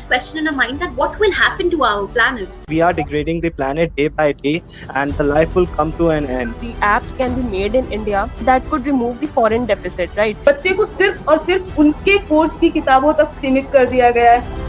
this question in our mind that what will happen to our planet? We are degrading the planet day by day, and the life will come to an end. The apps can be made in India that could remove the foreign deficit, right? बच्चे को सिर्फ और सिर्फ उनके course की किताबों तक सीमित कर दिया गया है।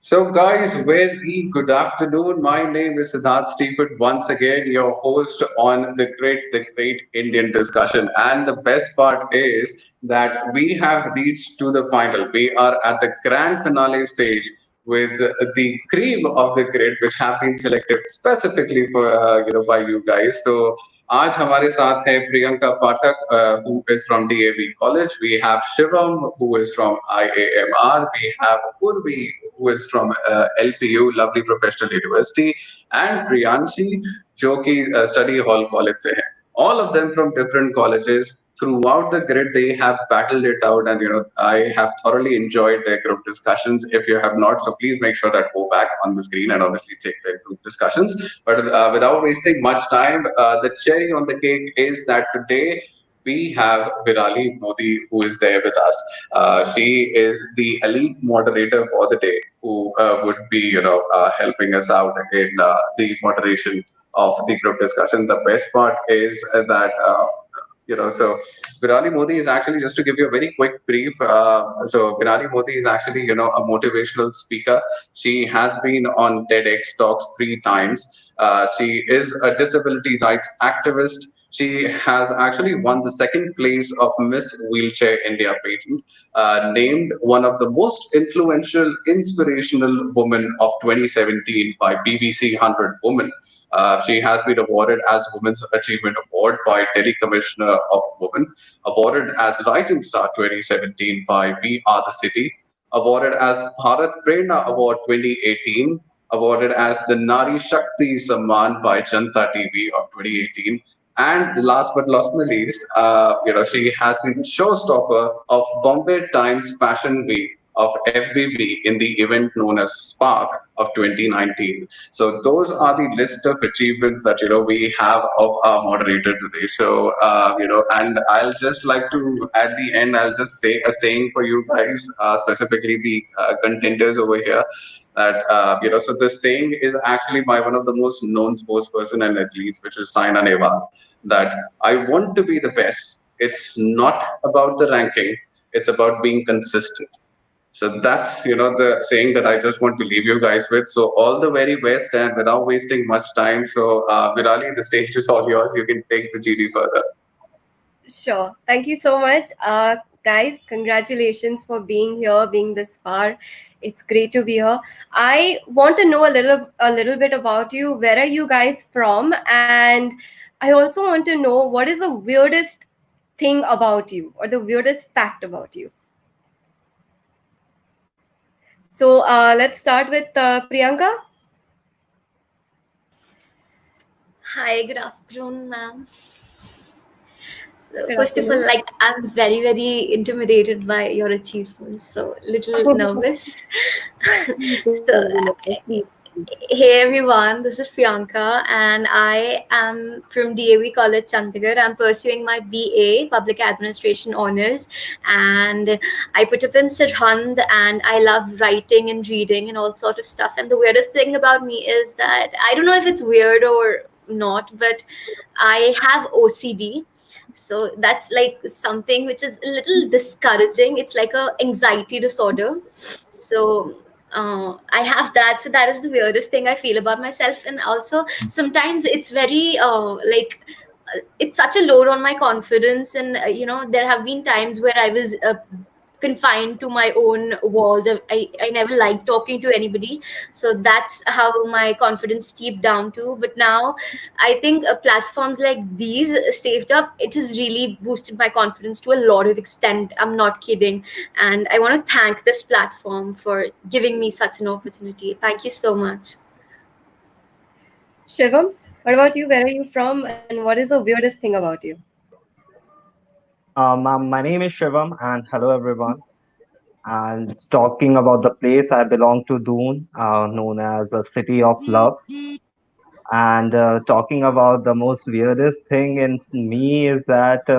So guys, very good afternoon. My name is Siddharth Stephen, once again your host on the Great Indian Discussion. And the best part is that we have reached to the final. We are at the grand finale stage with the cream of the grid, which have been selected specifically for by you guys. So आज हमारे साथ है प्रियंका पाठक, who is from DAV College. We have Shivam, who is from IAMR. We have Purvi, who is from LPU, Lovely Professional University, and Priyanshi, जो कि Study Hall College से है. All of them from different colleges. Throughout the grid, they have battled it out, and I have thoroughly enjoyed their group discussions. If you have not, so please make sure that go back on the screen and obviously check their group discussions. But without wasting much time, the cherry on the cake is that today we have Virali Modi, who is there with us. She is the elite moderator for the day, who would be helping us out in the moderation of the group discussion. The best part is that. So Virali Modi is actually, just to give you a very quick brief. So Virali Modi is actually, a motivational speaker. She has been on TEDx talks 3 times. She is a disability rights activist. She has actually won the 2nd place of Miss Wheelchair India pageant, named one of the most influential, inspirational women of 2017 by BBC 100 Women. She has been awarded as Women's Achievement Award by Delhi Commissioner of Women, awarded as Rising Star 2017 by We Are the City, awarded as Bharat Prerna Award 2018, awarded as the Nari Shakti Samman by Janta TV of 2018. And last but not the least, she has been the showstopper of Bombay Times Fashion Week of FBB in the event known as Spark of 2019. So those are the list of achievements that we have of our moderator today. So and I'll just like to, at the end, I'll just say a saying for you guys, specifically the contenders over here. That so this saying is actually by one of the most known sports person and athletes, which is Saina Nehwal, that I want to be the best. It's not about the ranking, it's about being consistent. So that's the saying that I just want to leave you guys with. So all the very best, and without wasting much time, so Virali, the stage is all yours. You can take the GD further. Sure. Thank you so much. Guys, congratulations for being here, being this far. It's great to be here. I want to know a little bit about you. Where are you guys from? And I also want to know, what is the weirdest thing about you, or the weirdest fact about you? So let's start with Priyanka. Hi, good afternoon, ma'am. So first of all, I'm very, very intimidated by your achievements, so little nervous. So hey everyone, this is Priyanka, and I am from DAV College, Chandigarh. I'm pursuing my BA Public Administration Honours, and I put up in Sirhind, and I love writing and reading and all sort of stuff. And the weirdest thing about me is that, I don't know if it's weird or not, but I have OCD. So that's like something which is a little discouraging. It's like a anxiety disorder. So I have that. So that is the weirdest thing I feel about myself. And also sometimes it's very it's such a load on my confidence. And there have been times where I was confined to my own walls. I never liked talking to anybody. So that's how my confidence steeped down to. But now I think platforms like these, Saved Up, it has really boosted my confidence to a lot of extent. I'm not kidding. And I want to thank this platform for giving me such an opportunity. Thank you so much. Shivam, what about you? Where are you from? And what is the weirdest thing about you? My name is Shivam, and hello everyone. And talking about the place, I belong to Doon, known as the city of love. And talking about the most weirdest thing in me is that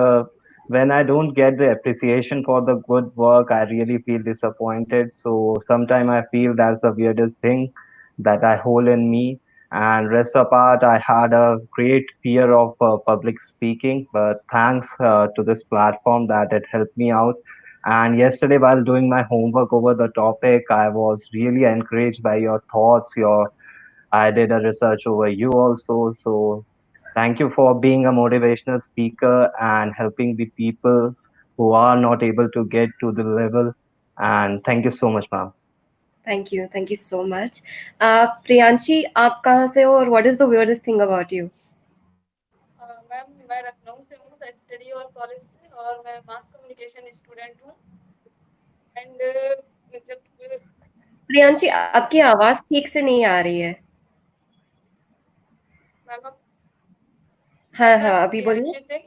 when I don't get the appreciation for the good work, I really feel disappointed. So sometimes I feel that's the weirdest thing that I hold in me. And rest apart, I had a great fear of public speaking, but thanks to this platform that it helped me out. And yesterday, while doing my homework over the topic, I was really encouraged by your thoughts, your I did a research over you also. So thank you for being a motivational speaker and helping the people who are not able to get to the level. And thank you so much, ma'am. Thank you so much. Priyanshi, आप कहाँ से हो और what is the weirdest thing about you? Ma'am मैं लखनऊ से हूँ, the study और college से, और मैं मास कम्युनिकेशन स्टूडेंट हूँ। एंड जब प्रियांशी, आपकी आवाज ठीक से नहीं आ रही है। मैम हाँ मैं अभी बोलिए। प्रियांशी सिंह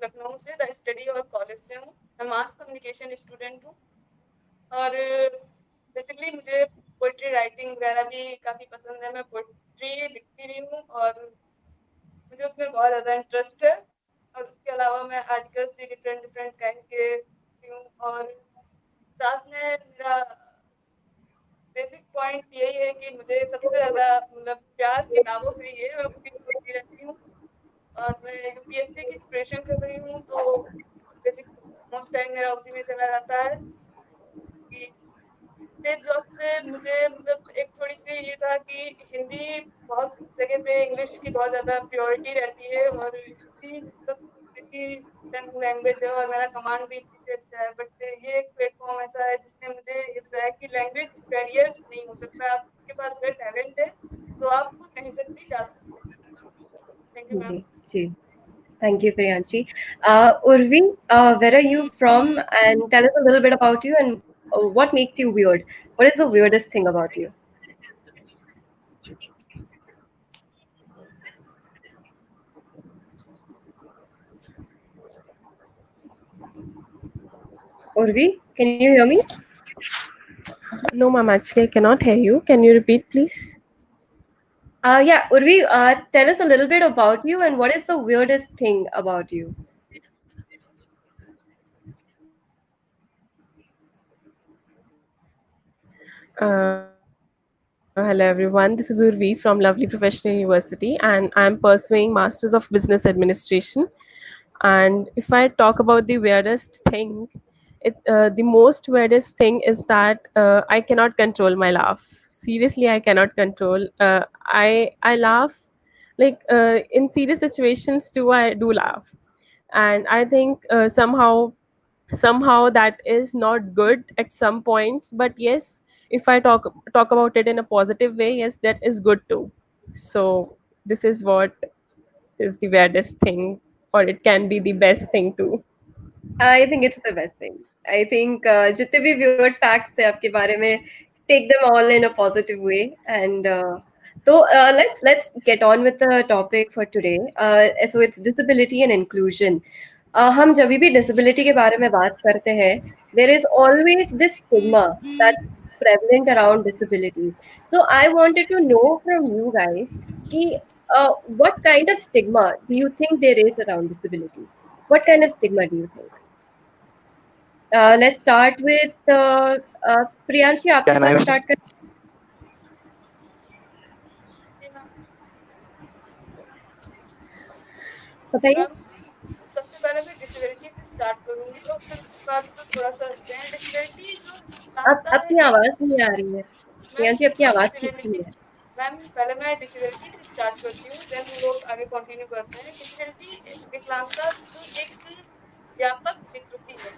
लखनऊ से द स्टडी और कॉलेज से हूँ। मैं मास कम्युनिकेशन स्टूडेंट हूँ और बेसिकली मुझे पोइट्री राइटिंग वगैरह भी काफ़ी पसंद है। मैं पोइट्री लिखती भी हूँ और मुझे उसमें बहुत ज़्यादा इंटरेस्ट है। और उसके अलावा मैं आर्टिकल्स भी डिफरेंट डिफरेंट काइंड के लिखती हूँ। और साथ में मेरा बेसिक पॉइंट यही है कि मुझे सबसे ज़्यादा मतलब प्यार किताबों से ही है। मैं बुक पढ़ती रहती हूँ और मैं यूपीएससी की प्रिपरेशन कर रही हूँ, तो बेसिक मोस्ट टाइम मेरा उसी में चला जाता है। कि स्टेट जॉब से मुझे मतलब एक थोड़ी सी ये था कि हिंदी बहुत जगह पे इंग्लिश की बहुत ज़्यादा प्योरिटी रहती है और हिंदी मतलब की लैंग्वेज है और मेरा कमांड भी इसी से अच्छा है। बट ये एक प्लेटफॉर्म ऐसा है जिसने मुझे ये बताया कि लैंग्वेज बैरियर नहीं हो सकता। आपके पास अगर टैलेंट है तो आप कहीं तक भी जा सकते हैं। Thank you ma'am. जी Thank you, Priyanshi. Urvi, where are you from? And tell us a little bit about you and what makes you weird. What is the weirdest thing about you? Urvi, can you hear me? No, ma'am, actually, I cannot hear you. Can you repeat, please? Yeah, Urvi, tell us a little bit about you and what is the weirdest thing about you? Hello everyone, this is Urvi from Lovely Professional University and I'm pursuing Masters of Business Administration. And if I talk about the weirdest thing, the most weirdest thing is that I cannot control my laugh. Seriously, I cannot control. I laugh like in serious situations too. I do laugh, and I think somehow that is not good at some points. But yes, if I talk about it in a positive way, yes, that is good too. So this is what is the weirdest thing, or it can be the best thing too. I think it's the best thing. I think जितने भी weird facts है आपके बारे में, take them all in a positive way. And so let's get on with the topic for today. So it's disability and inclusion. हम जब भी disability के बारे में बात करते हैं, there is always this stigma that's prevalent around disability. So I wanted to know from you guys, कि, what kind of stigma do you think there is around disability? What kind of stigma do you think? Let's start with Priyanshi. आपके Can I? साथ start कर जी ma'am. बताइए। Ma'am सबसे पहले मैं disability से start करूंगी और फिर उसके बाद तो थोड़ा सा रखते हैं। डिसेबिलिटी जो लाता है आपकी आवाज नहीं आ रही है मैम प्रियांशी, आपकी आवाज ठीक से डिसेबिलिटी। नहीं है। मैम पहले मैं डिसेबिलिटी से स्टार्ट करती हूँ, देन हम लोग आगे कंटिन्यू करते हैं। डिसेबिलिटी विकलांगता जो एक व्यापक विकृति है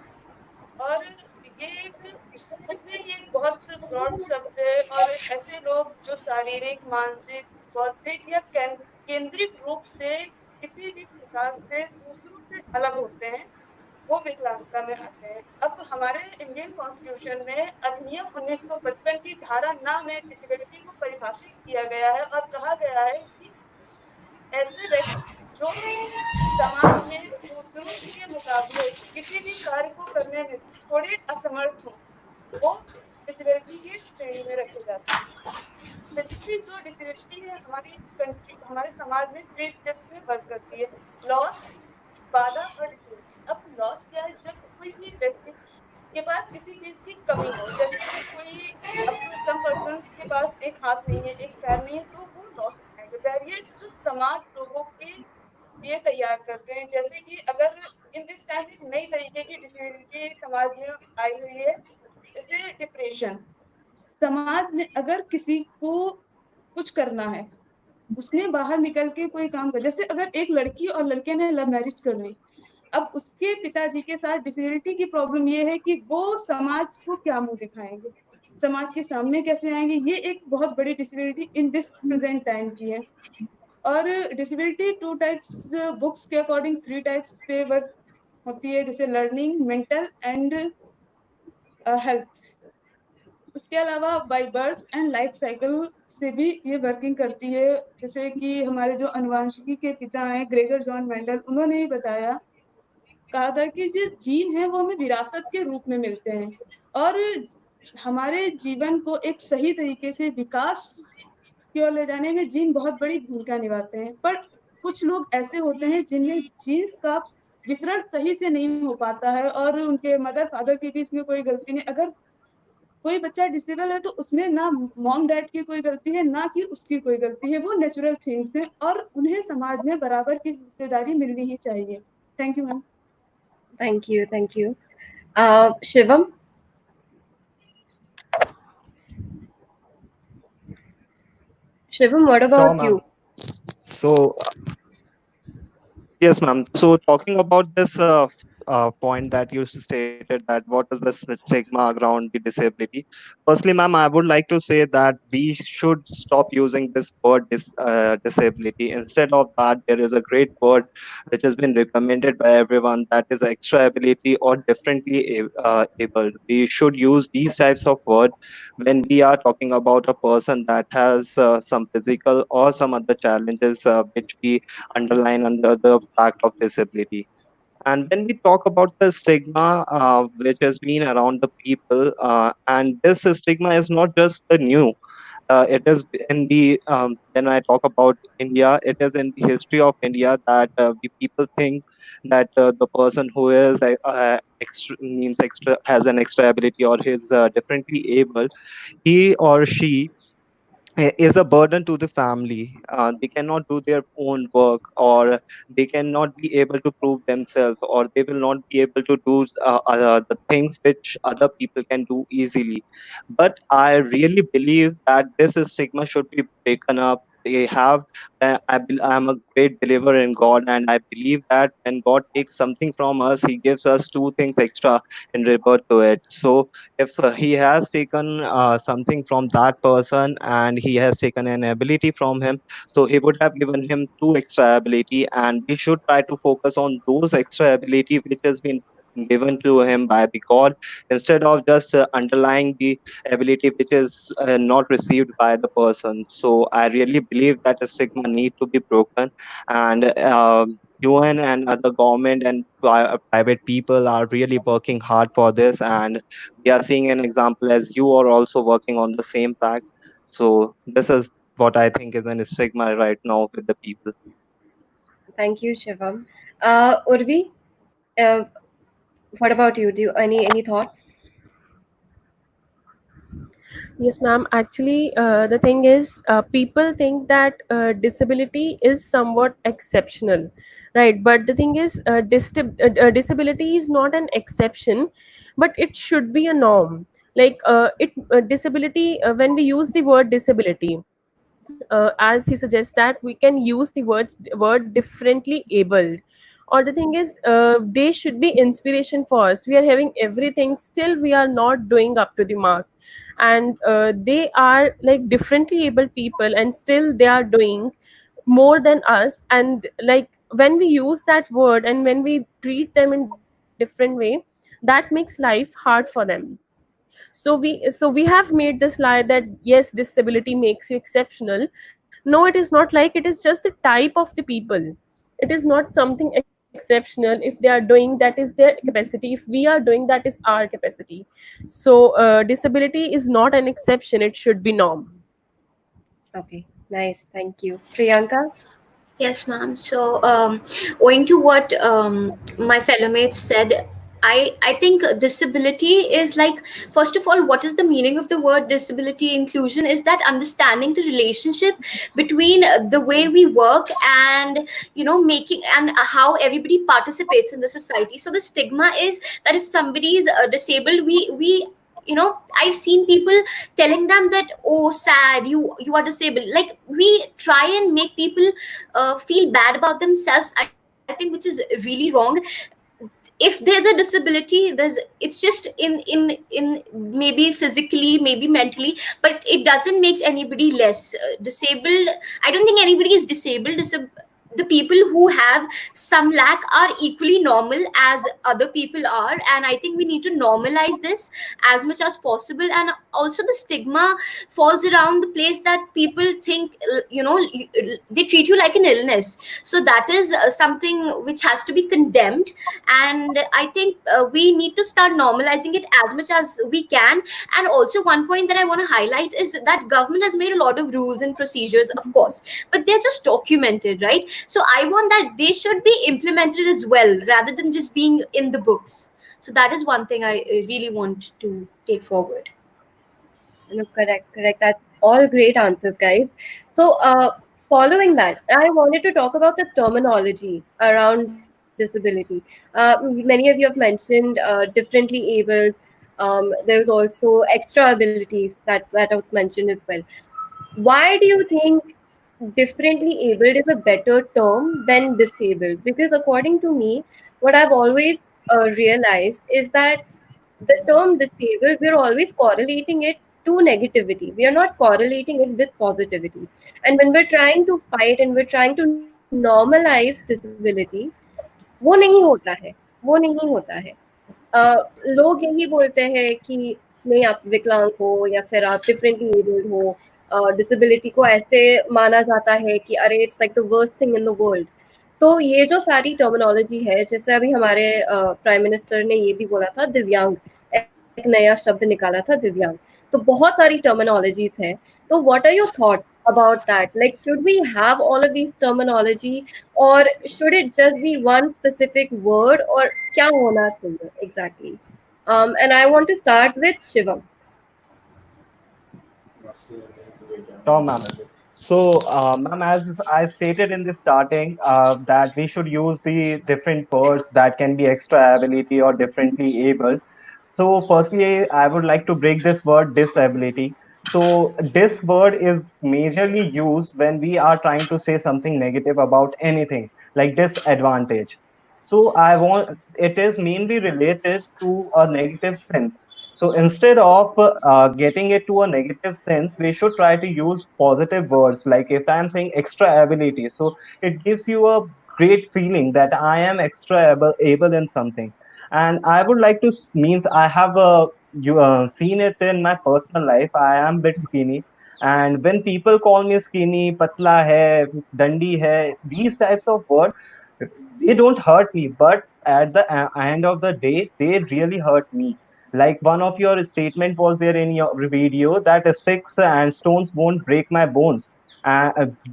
और ये एक सच में ये एक बहुत ब्रॉड शब्द है। और ऐसे लोग जो शारीरिक, मानसिक, बौद्धिक या केंद्रित रूप से किसी भी प्रकार से दूसरों से अलग होते हैं, वो विकलांगता में आते हैं। अब हमारे इंडियन कॉन्स्टिट्यूशन में अधिनियम 1955 की धारा 9 में डिसेबिलिटी को परिभाषित किया गया है और कहा गया है कि ऐसे व्यक्ति जो समाज में दूसरों के मुकाबले किसी भी कार्य को करने में थोड़े असमर्थ हों वो डिसेबिलिटी की श्रेणी में रखे जाते हैं। बेसिकली जो डिसेबिलिटी है हमारी कंट्री, हमारे समाज में 3 स्टेप्स में वर्क करती है: लॉस, बाधा और डिसेबिलिटी। अब लॉस क्या है? जब कोई भी व्यक्ति के पास किसी चीज की कमी हो, जैसे अगर कोई, अब सम पर्सन्स के पास एक हाथ नहीं है, एक पैर नहीं है, तो वो लॉस उठाएंगे। बैरियर्स जो समाज लोगों के लिए तैयार करते हैं, जैसे कि अगर इन दिस टाइम एक नई तरीके की डिसेबिलिटी समाज में आई हुई है, जैसे डिप्रेशन। समाज में अगर किसी को कुछ करना है, उसने बाहर निकल के कोई काम कर, जैसे अगर एक लड़की और लड़के ने लव मैरिज कर ली, अब उसके पिताजी के साथ डिसेबिलिटी की प्रॉब्लम ये है कि वो समाज को क्या मुंह दिखाएंगे, समाज के सामने कैसे आएंगे। ये एक बहुत बड़ी disability in this present time की है। और डिसेबिलिटी 2 टाइप्स, बुक्स के अकॉर्डिंग 3 टाइप्स पे वर्क होती है, जैसे लर्निंग, मेंटल एंड हेल्थ। उसके अलावा by birth and life cycle से भी ये वर्किंग करती है। जैसे कि हमारे जो अनुवांशिकी के पिता हैं ग्रेगर जॉन मेंडल, उन्होंने ही बताया, कहा था कि जो जीन है वो हमें विरासत के रूप में मिलते हैं, और हमारे जीवन को एक सही तरीके से विकास की ओर ले जाने में जीन बहुत बड़ी भूमिका निभाते हैं। पर कुछ लोग ऐसे होते हैं जिनमें जीन्स का वितरण सही से नहीं हो पाता है, और उनके मदर फादर की भी इसमें कोई गलती नहीं। अगर कोई बच्चा डिसेबल है तो उसमें ना मॉम डैड की कोई गलती है, ना कि उसकी कोई गलती है, वो नेचुरल थिंग्स हैं और उन्हें समाज में बराबर की हिस्सेदारी मिलनी ही चाहिए। Thank you ma'am. Thank you. Thank you. Shivam? Shivam, what Sure, about ma'am. you? So, yes, ma'am. So, talking about this point that you stated, that what is the stigma around the disability? Firstly, ma'am, I would like to say that we should stop using this word disability. Instead of that, there is a great word which has been recommended by everyone, that is extra ability or differently abled. We should use these types of words when we are talking about a person that has some physical or some other challenges which we underline under the fact of disability. And when we talk about the stigma which has been around the people, and this stigma is not just the new. It is in the when I talk about India, it is in the history of India that the people think that the person who is extra means extra has an extra ability or is differently able, he or she is a burden to the family. They cannot do their own work, or they cannot be able to prove themselves, or they will not be able to do the things which other people can do easily. But I really believe that this stigma should be taken up. They have, I am a great believer in God, and I believe that when God takes something from us, He gives us two things extra in reward to it. So if he has taken something from that person and he has taken an ability from him, so he would have given him two extra ability, and we should try to focus on those extra ability which has been given to him by the God, instead of just underlying the ability which is not received by the person. So I really believe that the stigma need to be broken, and UN and other government and private people are really working hard for this, and we are seeing an example as you are also working on the same fact. So this is what I think is an stigma right now with the people. Thank you, Shivam. Urvi, uh, what about you? Do you any thoughts? Yes, ma'am. Actually, the thing is, people think that disability is somewhat exceptional, right? But the thing is, disability is not an exception, but it should be a norm. Like disability, when we use the word disability, as he suggests that we can use the word differently abled, or the thing is they should be inspiration for us. We are having everything, still we are not doing up to the mark, and they are like differently able people and still they are doing more than us. And like when we use that word and when we treat them in different way, that makes life hard for them. So we have made this lie that yes, disability makes you exceptional. No, it is not. Like, it is just the type of the people. It is not something exceptional. exceptional. If they are doing, that is their capacity. If we are doing, that is our capacity. So disability is not an exception, it should be norm. Okay, nice. Thank you. Priyanka? Yes, ma'am. So, owing to what my fellow mates said, I think disability is like, first of all, what is the meaning of the word disability inclusion? Is that understanding the relationship between the way we work and, making and how everybody participates in the society. So the stigma is that if somebody is disabled, we I've seen people telling them that, oh, sad, you are disabled. Like, we try and make people feel bad about themselves, I think, which is really wrong. If there's a disability, it's just in maybe physically, maybe mentally, but it doesn't make anybody less disabled. I don't think anybody is disabled. The people who have some lack are equally normal as other people are, and I think we need to normalize this as much as possible. And also, the stigma falls around the place that people think, they treat you like an illness. So that is something which has to be condemned, and I think we need to start normalizing it as much as we can. And also, one point that I want to highlight is that government has made a lot of rules and procedures, of course, but they're just documented, right? So I want that they should be implemented as well, rather than just being in the books. So that is one thing I really want to take forward. No, correct, correct. That's all great answers, guys. So, following that, I wanted to talk about the terminology around disability. Many of you have mentioned differently abled. There's also extra abilities that was mentioned as well. Why do you think differently abled is a better term than disabled? Because according to me, what I've always realized is that the term disabled, we're always correlating it to negativity. We are not correlating it with positivity. And when we're trying to fight and we're trying to normalize disability, वो नहीं होता है, वो नहीं होता है। लोग यही बोलते हैं कि नहीं आप विकलांग हो या फिर आप डिफरेंटली एबल्ड हो, डिसेबिलिटी को ऐसे माना जाता है कि अरे it's like the worst thing in the world. तो ये जो सारी टर्मिनोलॉजी है, जैसे अभी हमारे प्राइम मिनिस्टर ने ये भी बोला था दिव्यांग, एक नया शब्द निकाला था दिव्यांग। तो बहुत सारी टर्मिनोलॉजीज है। तो what are your thoughts about that? Like, should we have all of these terminology, or should it just be one specific word, or kya hona chahiye exactly? And I want to start with Shivam. Sure, ma'am. So, ma'am, as I stated in the starting, that we should use the different words that can be extra ability or differently able. So, firstly, I would like to break this word disability. So, this word is majorly used when we are trying to say something negative about anything, like disadvantage. So, I want it is mainly related to a negative sense. So instead of getting it to a negative sense, we should try to use positive words. Like if I'm saying extra ability, so it gives you a great feeling that I am able in something. And I would like to means I have seen it in my personal life. I am a bit skinny. And when people call me skinny, patla hai, dandi hai, these types of words, they don't hurt me, but at the end of the day, they really hurt me. Like one of your statement was there in your video that sticks and stones won't break my bones,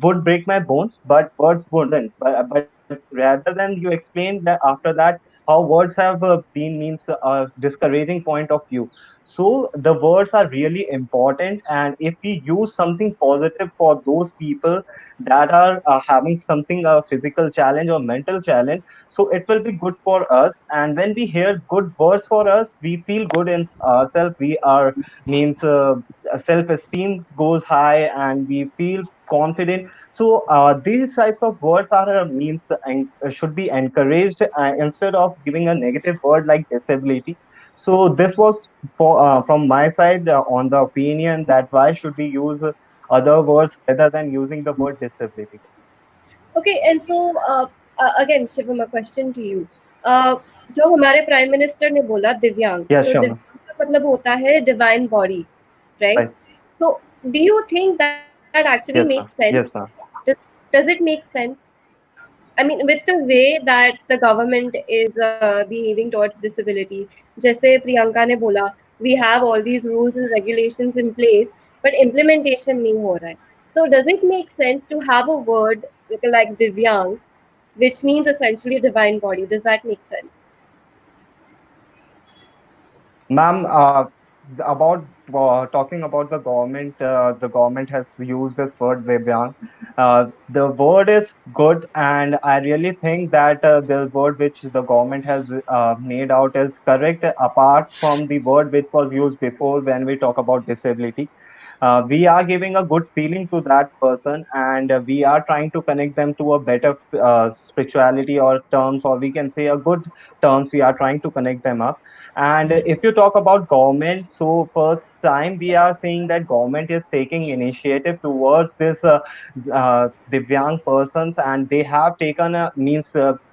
would break my bones, but words wouldn't. But rather than you explain that after that how words have been means a discouraging point of view. So the words are really important, and if we use something positive for those people that are having something a physical challenge or mental challenge, so it will be good for us. And when we hear good words for us, we feel good in ourselves. We are means self-esteem goes high and we feel confident. So these types of words are means and should be encouraged instead of giving a negative word like disability. So this was for from my side on the opinion that why should we use other words rather than using the word disability. Okay, and so again, Shivam, a question to you. Uh, जो हमारे prime minister ने बोला दिव्यांग, Yeah, तो sure, ma'am. दिव्यांग का मतलब होता है divine body, right? Right. So do you think that actually makes Yes, ma'am. sense? Yes, ma'am. Does, does it make sense? I mean, with the way that the government is behaving towards disability, जैसे प्रियंका ने बोला, we have all these rules and regulations in place, but implementation नहीं हो रहा है. So does it make sense to have a word like Divyang, which means essentially divine body? Does that make sense? Ma'am, about talking about the government has used this word Divyang. The word is good, and I really think that the word which the government has made out is correct, apart from the word which was used before when we talk about disability. We are giving a good feeling to that person, and we are trying to connect them to a better spirituality or terms, or we can say a good terms. We are trying to connect them up. And if you talk about government, so first time we are seeing that government is taking initiative towards this Divyang persons, and they have taken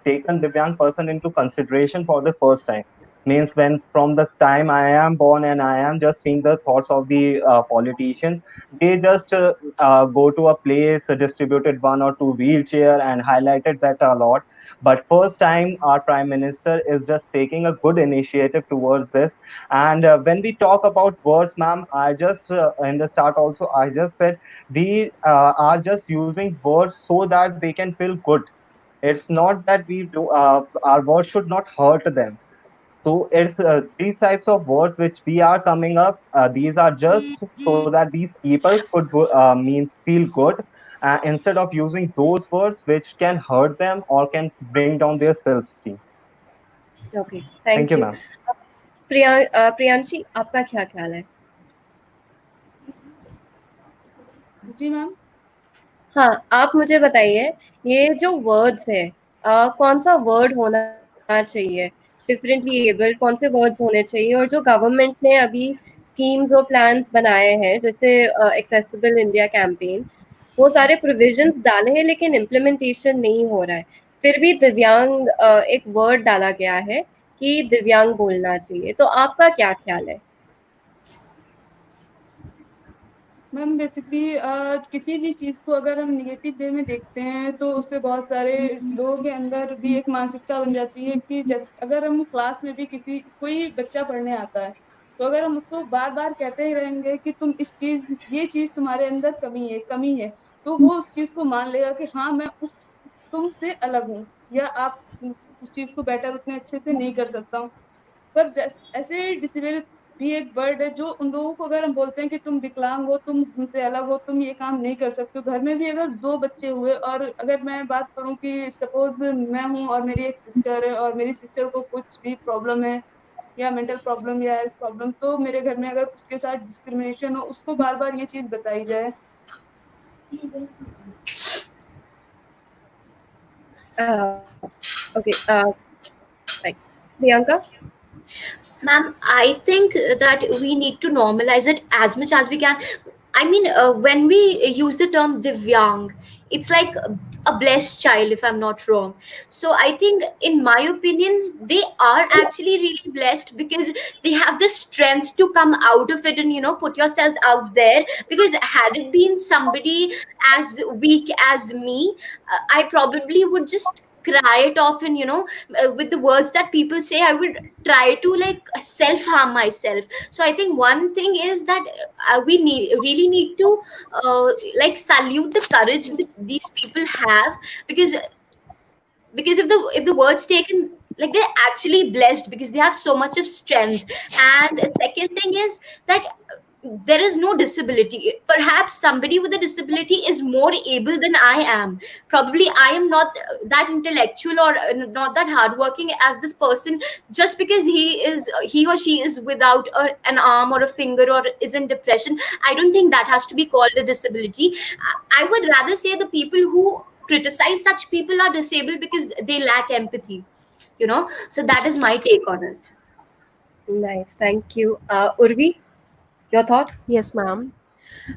taken Divyang person into consideration for the first time. Means when from this time I am born and I am just seeing the thoughts of the politicians, they just go to a place, distributed one or two wheelchair and highlighted that a lot. But first time our prime minister is just taking a good initiative towards this. And when we talk about words, ma'am, I just in the start also I just said we are just using words so that they can feel good. It's not that we do our words should not hurt them. So it's these types of words which we are coming up. These are just so that these people could means feel good, instead of using those words which can hurt them or can bring down their self-esteem. Okay, Thank thank you, you. ma'am. Priyanshi, आपका क्या ख्याल है? जी ma'am. हाँ, आप मुझे बताइए, ये जो वर्ड्स है, कौन सा वर्ड होना चाहिए डिफरेंटली एबल्ड, कौन से वर्ड्स होने चाहिए, और जो गवर्नमेंट ने अभी स्कीम्स और प्लान्स बनाए हैं जैसे एक्सेसिबल इंडिया कैंपेन, वो सारे प्रोविजंस डाले हैं लेकिन इम्प्लीमेंटेशन नहीं हो रहा है. फिर भी दिव्यांग एक वर्ड डाला गया है कि दिव्यांग बोलना चाहिए. तो आपका क्या ख्याल है? मैम बेसिकली किसी भी चीज़ को अगर हम निगेटिव वे में देखते हैं तो उससे बहुत सारे लोगों के अंदर भी एक मानसिकता बन जाती है कि जैसे अगर हम क्लास में भी कोई बच्चा पढ़ने आता है, तो अगर हम उसको बार बार कहते ही रहेंगे कि तुम ये चीज़ तुम्हारे अंदर कमी है, तो वो उस चीज़ को मान लेगा कि हाँ मैं तुमसे अलग हूँ, या आप उस चीज़ को बेटर उतने अच्छे से नहीं कर सकता हूँ. पर ऐसे डिसेबल भी एक वर्ड है जो उन लोगों को अगर हम बोलते हैं कि तुम विकलांग हो, तुम हमसे अलग हो, तुम ये काम नहीं कर सकते हो. घर में भी अगर 2 बच्चे हुए और अगर मैं बात करूँ कि सपोज़ मैं हूँ और मेरी एक सिस्टर है और मेरी सिस्टर को कुछ भी प्रॉब्लम है या मेंटल प्रॉब्लम या हेल्थ प्रॉब्लम, तो मेरे घर में अगर उसके साथ डिस्क्रिमिनेशन हो, उसको बार-बार ये चीज़ बताई जाए. Okay, like Priyanka? Ma'am, I think that we need to normalize it as much as we can. I mean, when we use the term Divyang, it's like a blessed child, if I'm not wrong. So I think, in my opinion, they are actually really blessed because they have the strength to come out of it and, put yourselves out there. Because had it been somebody as weak as me, I probably would just cry it off, and with the words that people say, I would try to like self harm myself. So I think one thing is that we really need to like salute the courage that these people have, because if the words taken, like, they're actually blessed because they have so much of strength. And a second thing is that there is no disability. Perhaps somebody with a disability is more able than I am. Probably I am not that intellectual or not that hardworking as this person. Just because he or she is without an arm or a finger or is in depression, I don't think that has to be called a disability. I would rather say the people who criticize such people are disabled because they lack empathy. So that is my take on it. Nice, thank you. Urvi, your thoughts? Yes, ma'am.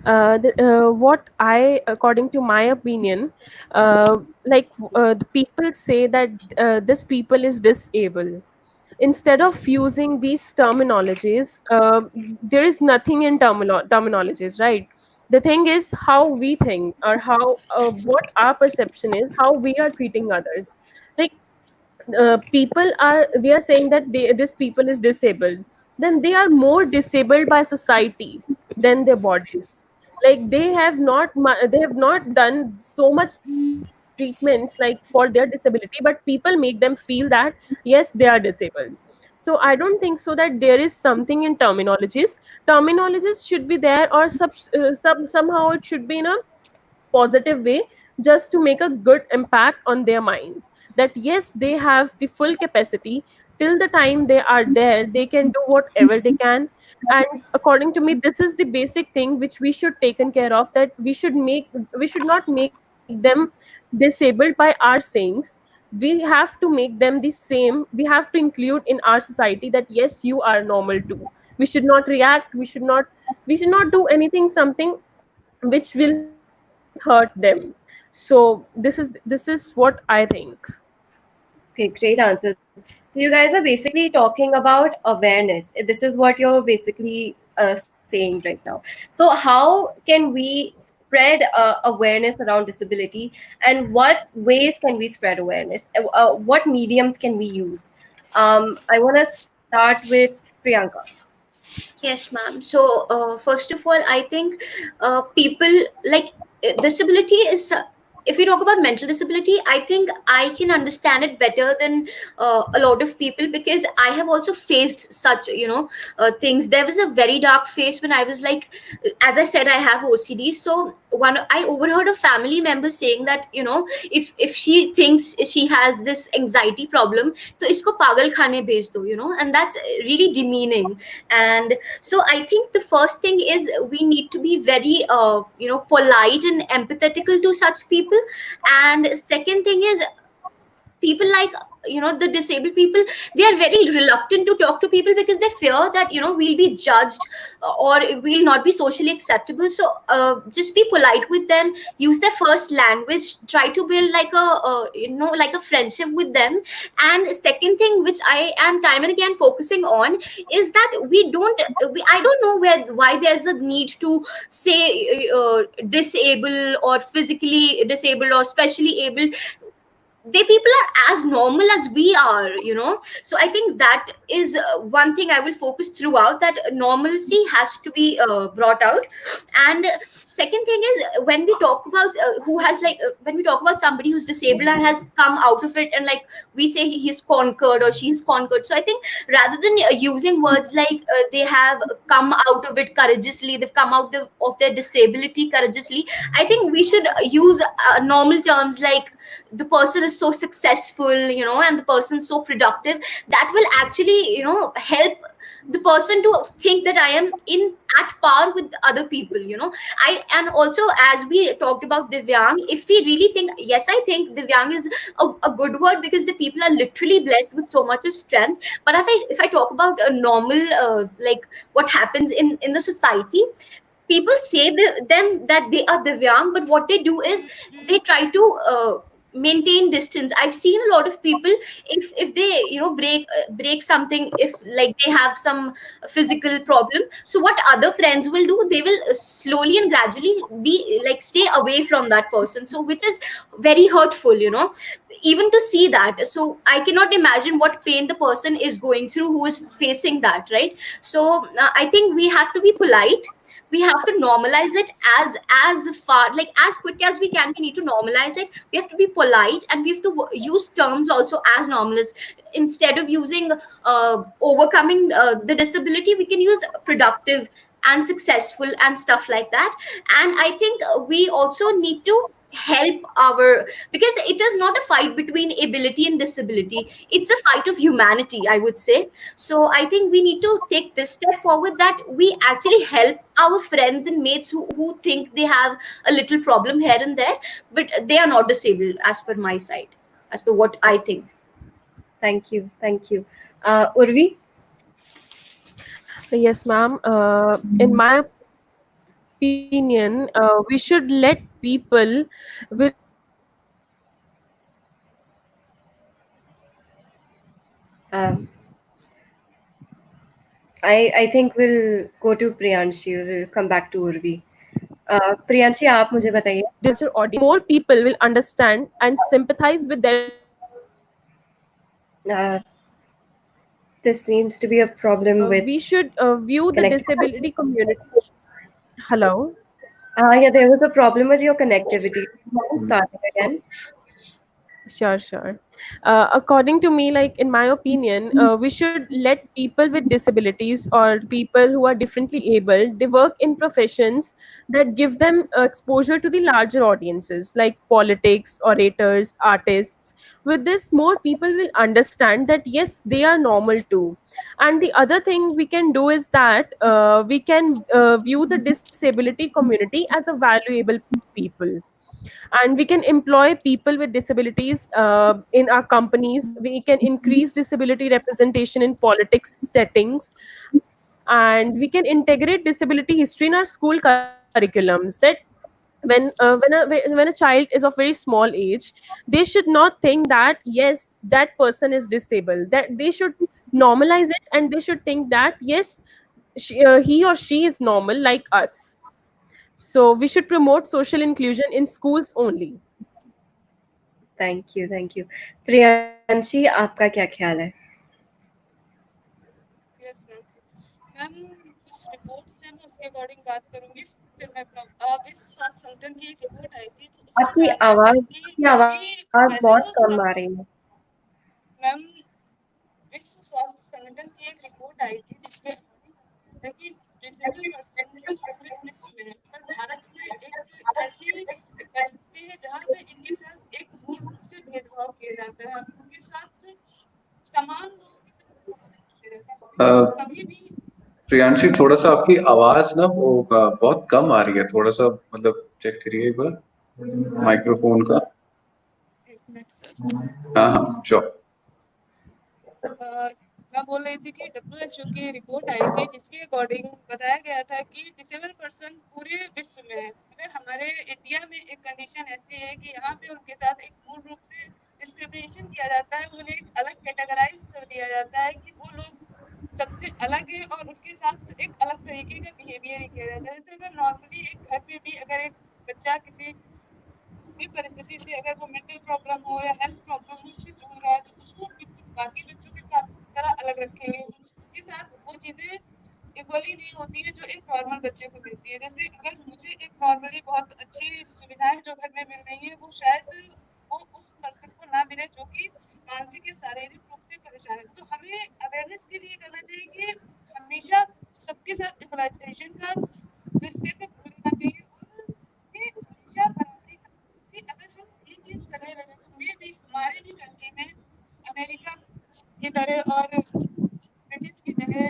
What I, according to my opinion, the people say that this people is disabled. Instead of using these terminologies, there is nothing in terminologies, right? The thing is how we think, or how what our perception is, how we are treating others. Like people are, we are saying that this people is disabled, then they are more disabled by society than their bodies. Like they have not done so much treatments like for their disability, but people make them feel that yes, they are disabled. So I don't think so that there is something in terminologies should be there, or somehow it should be in a positive way, just to make a good impact on their minds, that yes, they have the full capacity. Till the time they are there, they can do whatever they can. And according to me, this is the basic thing which we should taken care of, that we should not make them disabled by our sayings. We have to make them the same. We have to include in our society that yes, you are normal too. We should not react, we should not do anything, something which will hurt them. So this is what I think. Okay, great answers. So you guys are basically talking about awareness. This is what you're basically saying right now. So how can we spread awareness around disability, and what ways can we spread awareness? What mediums can we use? I want to start with Priyanka. Yes, ma'am. So, first of all, I think people like disability is. If we talk about mental disability, I think I can understand it better than a lot of people, because I have also faced such, things. There was a very dark phase when I was like, as I said, I have OCD. So one, I overheard a family member saying that, if she thinks she has this anxiety problem, तो इसको पागल खाने भेज दो, and that's really demeaning. And so I think the first thing is we need to be very polite and empathetical to such people. And second thing is, people like, the disabled people, they are very reluctant to talk to people because they fear that, we'll be judged, or we'll not be socially acceptable. So just be polite with them, use their first language, try to build like like a friendship with them. And second thing which I am time and again focusing on is that I don't know why there's a need to say disable or physically disabled or specially able. They people are as normal as we are, so I think that is one thing I will focus throughout, that normalcy has to be brought out. And second thing is, when we talk about when we talk about somebody who's disabled and has come out of it, and like we say he's conquered or she's conquered, so I think rather than using words like they have come out of it courageously, they've come out of their disability courageously, I think we should use normal terms like the person is so successful, and the person so productive. That will actually, help the person to think that I am in at par with other people, I and also, as we talked about Divyang, if we really think, yes, I think Divyang is a good word, because the people are literally blessed with so much of strength. But if I talk about a normal like what happens in the society, people say them that they are Divyang, but what they do is they try to maintain distance. I've seen a lot of people, if they break something, if like they have some physical problem, so what other friends will do, they will slowly and gradually be like stay away from that person, so which is very hurtful, even to see that. So I cannot imagine what pain the person is going through who is facing that, right? So I think we have to be polite, we have to normalize it as far, like as quick as we can. We need to normalize it, we have to be polite, and we have to use terms also as normal as, instead of using overcoming the disability, we can use productive and successful and stuff like that. And I think we also need to help our, because it is not a fight between ability and disability, it's a fight of humanity, I would say. So I think we need to take this step forward, that we actually help our friends and mates who think they have a little problem here and there, but they are not disabled, as per my side, as per what I think. Thank you. Thank you. Urvi? Yes, ma'am. In my opinion, we should let people with disability Um, I think we'll go to Priyanshi. We'll come back to Urvi. Priyanshi आप मुझे बताइए। Digital audience, more people will understand and sympathize with their Uh, this seems to be a problem with we should view the connectivity. disability community. Hello. Yeah, there was a problem with your connectivity. Start it again. Sure, sure. According to me, like in my opinion, we should let people with disabilities or people who are differently able, they work in professions that give them exposure to the larger audiences, like politics, orators, artists. With this, more people will understand that yes, they are normal too. And the other thing we can do is that we can view the disability community as a valuable people, and we can employ people with disabilities in our companies. We can increase disability representation in politics settings, and we can integrate disability history in our school curriculums. That when a child is of very small age, they should not think that yes, that person is disabled, that they should normalize it, and they should think that yes, he or she is normal like us. So we should promote social inclusion in schools only. Thank you, thank you. Priyanshi आपका क्या ख्याल है? Yes ma'am कुछ reports हैं मैं उसके according बात करूंगी। फिर मैं विश्व स्वास्थ्य संगठन की एक रिपोर्ट आई थी तो उसमें आपकी कहा गया था कि जो भी आवाज वैसे बहुत तो कम सब आ रही है। मैम विश्व स्वास्थ्य संगठन की एक रिपोर्ट आई थी जिसके था कि डिसेबल पर्सन पूरे विश्व में है, पर भारत में एक ऐसी परिस्थिति है जहाँ पे इनके साथ एक मूल रूप से भेदभाव किया जाता है, उनके साथ समान लोगों की तरह किया जाता है। कभी भी प्रियांशी थोड़ा सा आपकी आवाज ना वो बहुत कम आ रही है, थोड़ा सा मतलब चेक करिए एक बार माइक्रोफोन का। एक मिनट सर। हाँ हाँ श्योर। मैं बोल रही थी कि WHO की रिपोर्ट आई थी जिसके अकॉर्डिंग बताया गया था कि डिसेबल पर्सन पूरे विश्व में है, मगर हमारे इंडिया में एक कंडीशन ऐसी है कि यहाँ पे उनके साथ एक मूल रूप से डिस्क्रिमिनेशन किया जाता है, उन्हें एक अलग कैटेगराइज कर दिया जाता है कि वो लोग सबसे अलग है और उनके साथ एक अलग तरीके का बिहेवियर ही किया जाता है। जैसे अगर नॉर्मली एक घर में भी अगर एक बच्चा किसी भी परिस्थिति से अगर वो मेंटल प्रॉब्लम हो या हेल्थ प्रॉब्लम हो उससे जूझ रहा है तो उसको बाकी बच्चों के साथ तरह अलग रखेंगे, उसके साथ वो चीजें इक्वली नहीं होती है जो एक नॉर्मल बच्चे को मिलती है। जैसे अगर मुझे एक नॉर्मली बहुत अच्छी सुविधाएं जो घर में मिल रही है वो शायद वो उस पर्सन को ना मिले जो कि मानसिक या शारीरिक रूप से परेशान है। तो हमें अवेयरनेस के लिए करना चाहिए कि हमेशा सबके साथ इक्वलाइजेशन का जो स्टेप है वो लेना चाहिए और हमेशा बराबरी कि अगर हम ये चीज करने लगे तो मे भी हमारे भी कंट्री में अमेरिका की तरह और ब्रिटिश की तरह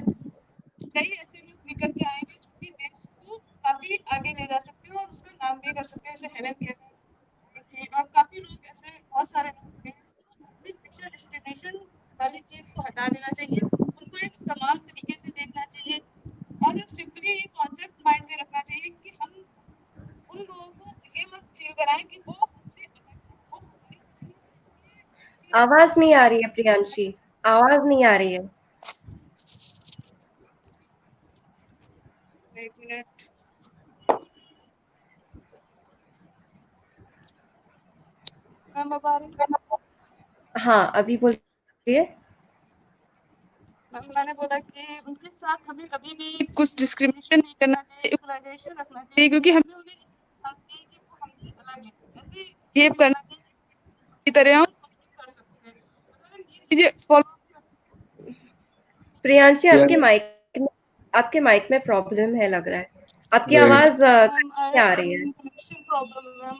कई ऐसे लोग निकल के आएंगे जो कि देश को काफी आगे ले जा सकते हैं और उसका नाम भी कर सकते हैं, जैसे हेलन केलर थी और काफी लोग ऐसे बहुत सारे लोग हैं। तो हमें हमेशा डिस्क्रिमिनेशन वाली चीज को हटा देना चाहिए, उनको एक समान तरीके से देखना चाहिए और सिंपली ये कॉन्सेप्ट माइंड में रखना चाहिए कि हम उन लोगों को ये मत फील कराएं कि वो हमसे वो आवाज नहीं आ रही है प्रियांशी, आवाज नहीं आ रही है। एक मिनट। मैम अब आ रही है? हाँ अभी बोलिए। मैंने बोला कि उनके साथ हमें कभी भी कुछ डिस्क्रिमिनेशन नहीं करना चाहिए, इक्वलाइजेशन रखना चाहिए क्योंकि हमें उन्हें समझना चाहिए कि वो हमसे अलग है, ऐसे बिहेव करना चाहिए की तरह हम खुद भी कर सकते हैं। अगर हम ये चीजें फॉलो प्रियांशी आपके माइक में प्रॉब्लम है लग रहा है, आपकी Wait. आवाज नहीं आ रही है। Connection problem ma'am.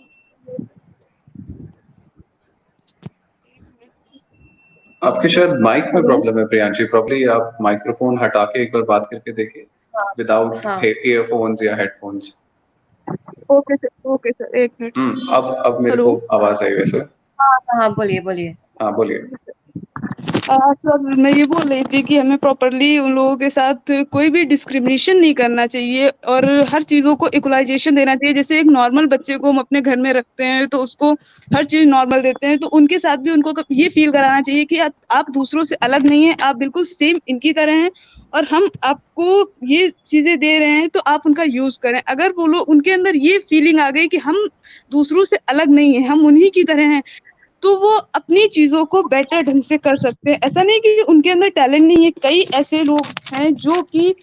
आपके शायद माइक में प्रॉब्लम है प्रियांशी, प्रॉब्ली आप माइक्रोफोन हटा के एक बार बात करके देखिए विदाउट हाँ ईयरफोन्स या हेडफोन्स। ओके सर एक मिनट। अब मेरे हेलो। को आवाज आई वैसे। हाँ बोलिए बोलिए। हाँ बोलिए। सर मैं ये बोल रही थी कि हमें प्रॉपरली उन लोगों के साथ कोई भी डिस्क्रिमिनेशन नहीं करना चाहिए और हर चीज़ों को इक्वलाइजेशन देना चाहिए। जैसे एक नॉर्मल बच्चे को हम अपने घर में रखते हैं तो उसको हर चीज़ नॉर्मल देते हैं, तो उनके साथ भी उनको ये फील कराना चाहिए कि आप दूसरों से अलग नहीं हैं, आप बिल्कुल सेम इनकी तरह हैं और हम आपको ये चीज़ें दे रहे हैं तो आप उनका यूज़ करें। अगर वो लोग उनके अंदर ये फीलिंग आ गई कि हम दूसरों से अलग नहीं हैं, हम उन्हीं की तरह हैं, तो वो अपनी चीज़ों को बेटर ढंग से कर सकते हैं। ऐसा नहीं कि उनके अंदर टैलेंट नहीं है, कई ऐसे लोग हैं जो कि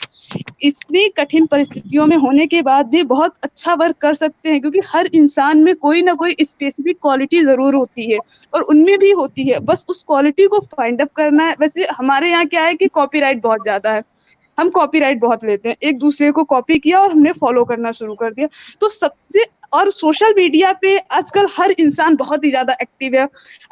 इतनी कठिन परिस्थितियों में होने के बाद भी बहुत अच्छा वर्क कर सकते हैं, क्योंकि हर इंसान में कोई ना कोई स्पेसिफिक क्वालिटी ज़रूर होती है और उनमें भी होती है, बस उस क्वालिटी को फाइंड अप करना है। वैसे हमारे यहाँ क्या है कि कॉपीराइट बहुत ज़्यादा है, हम कॉपीराइट बहुत लेते हैं, एक दूसरे को कॉपी किया और हमने फॉलो करना शुरू कर दिया। तो सबसे और सोशल मीडिया पे आजकल हर इंसान बहुत ही ज्यादा एक्टिव है।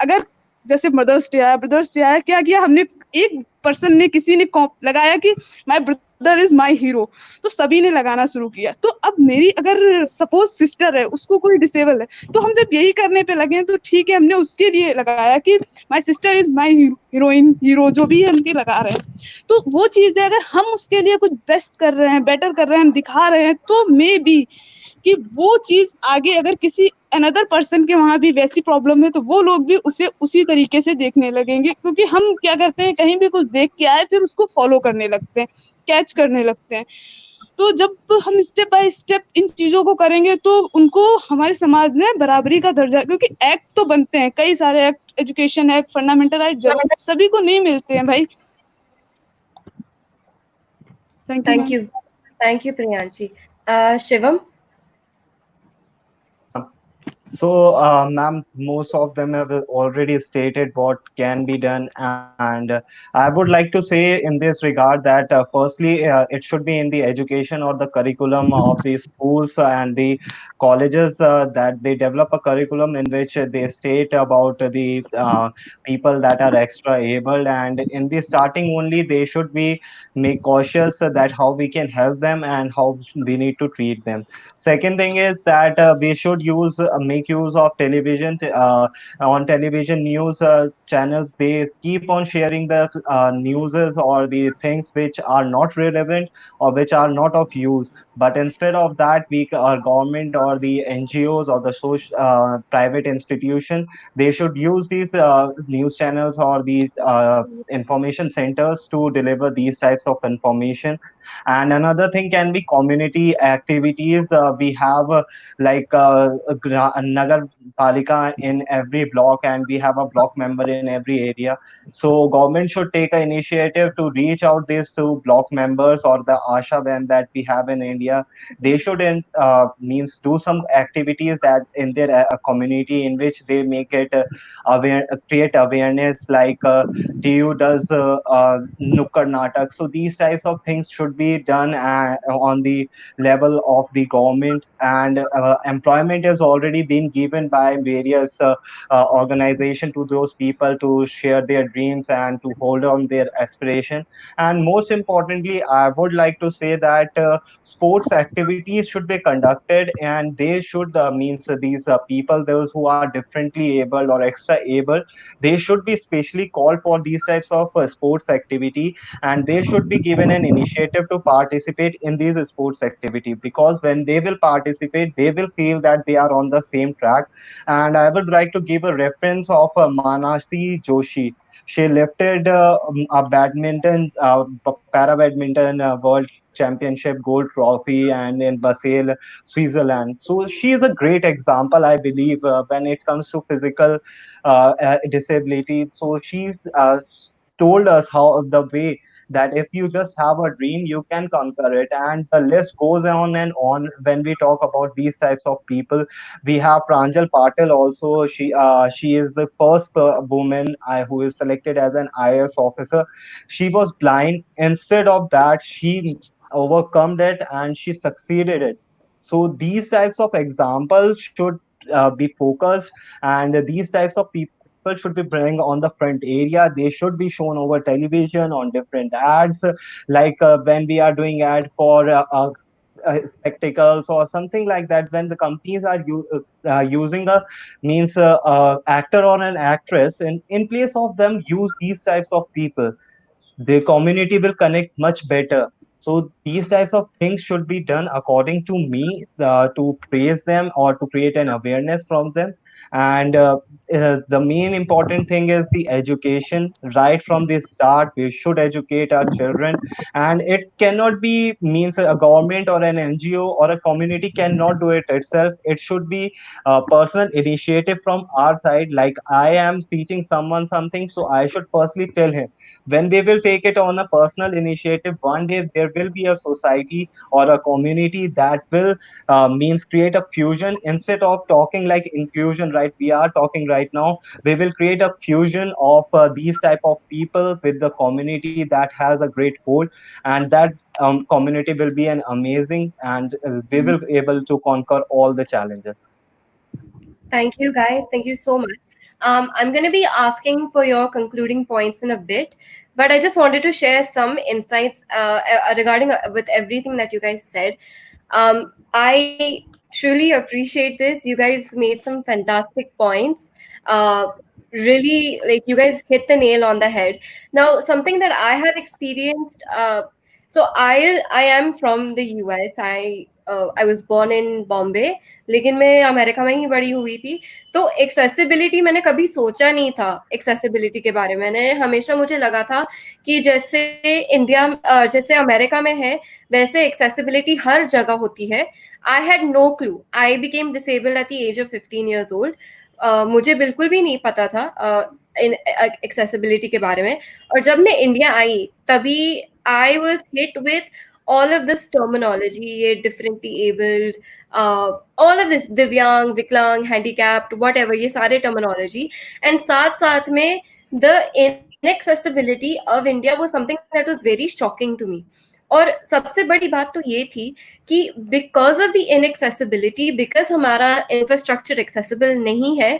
अगर जैसे मदर्स डे आया, ब्रदर्स डे आया, क्या किया हमने, एक पर्सन ने, किसी ने लगाया कि my brother is my hero, तो सभी ने लगाना शुरू किया। तो अब मेरी अगर सपोज सिस्टर है, उसको कोई डिसेबल है, तो हम जब यही करने पे लगे हैं तो ठीक है, हमने उसके लिए लगाया कि my sister is my heroine, hero जो भी है उनके लगा रहे हैं। तो वो चीज़ है, अगर हम उसके लिए कुछ बेस्ट कर रहे हैं, बेटर कर रहे हैं, हम दिखा रहे हैं, तो मे बी कि वो चीज़ आगे अगर किसी अनदर पर्सन के वहाँ भी वैसी प्रॉब्लम है तो वो लोग भी उसे उसी तरीके से देखने लगेंगे। क्योंकि हम क्या करते हैं, कहीं भी कुछ देख के आए फिर उसको फॉलो करने लगते हैं, कैच करने लगते हैं। तो जब हम स्टेप बाय स्टेप इन चीज़ों को करेंगे तो उनको हमारे समाज में बराबरी का दर्जा, क्योंकि एक्ट तो बनते हैं कई सारे act, education act, fundamental right, जरूर सभी को नहीं मिलते हैं भाई। Thank you ma'am. Thank you, Priyanshi. Shivam? So, ma'am, most of them have already stated what can be done, and I would like to say in this regard that firstly, it should be in the education or the curriculum of the schools and the colleges that they develop a curriculum in which they state about the people that are extra able, and in the starting only they should be make cautious that how we can help them and how we need to treat them. Second thing is that we should use make use of television on television news channels. They keep on sharing the newses or the things which are not relevant or which are not of use. But instead of that, we our government or the NGOs or the social private institution, they should use these news channels or these information centers to deliver these types of information. And another thing can be community activities. We have a Nagar Palika in every block, and we have a block member in every area. So government should take an initiative to reach out this to block members or the Asha van that we have in India. They should means do some activities that in their community in which they make it create awareness like TU does Nukkad Natak. So these types of things should be done on the level of the government, and employment has already been given by various organization to those people to share their dreams and to hold on their aspiration. And most importantly, I would like to say that sports activities should be conducted, and they should means these people, those who are differently able or extra able, they should be specially called for these types of sports activity, and they should be given an initiative to participate in these sports activity, because when they will participate they will feel that they are on the same track. And I would like to give a reference of Manasi Joshi. She lifted a badminton para badminton world championship gold trophy and in Basel, Switzerland. So she is a great example, I believe, when it comes to physical disability. So she told us how the way that if you just have a dream, you can conquer it. And the list goes on and on when we talk about these types of people. We have Pranjal Patil also. She is the first woman who is selected as an IAS officer. She was blind. Instead of that, she overcome it and she succeeded it. So these types of examples should be focused, and these types of people should be bring on the front area. They should be shown over television on different ads, like when we are doing ad for spectacles or something like that. When the companies are using a means actor or an actress, in place of them use these types of people, the community will connect much better. So these types of things should be done according to me, to praise them or to create an awareness from them. And the main important thing is the education. Right from the start we should educate our children, and it cannot be means a government or an NGO or a community cannot do it itself. It should be a personal initiative from our side. Like I am teaching someone something, so I should firstly tell him. When they will take it on a personal initiative, one day there will be a society or a community that will means create a fusion. Instead of talking like inclusion, right, we are talking right now, we will create a fusion of these type of people with the community that has a great whole. And that community will be an amazing, and we will able to conquer all the challenges. Thank you, guys. Thank you so much. I'm going to be asking for your concluding points in a bit, but I just wanted to share some insights regarding with everything that you guys said. I truly appreciate this. You guys made some fantastic points. Really, like you guys hit the nail on the head. Now, something that I have experienced. So I am from the US. I was born in Bombay, लेकिन मैं America में ही बड़ी हुई थी. तो accessibility मैंने कभी सोचा नहीं था. एक्सेसिबिलिटी के बारे में मैंने हमेशा, मुझे लगा था कि जैसे इंडिया जैसे अमेरिका में है वैसे एक्सेसिबिलिटी हर जगह होती है. I had no clue. I became disabled at the age of 15 years old. मुझे बिल्कुल भी नहीं पता था एक्सेसिबिलिटी के बारे में. और जब मैं इंडिया आई तभी I was hit with all of this terminology, ये differently abled, all of this दिव्यांग, विकलांग, handicapped, whatever, ये सारे terminology. And साथ में the inaccessibility of India was something that was very shocking to me. और सबसे बड़ी बात तो ये थी कि because of the inaccessibility, because हमारा infrastructure accessible नहीं है,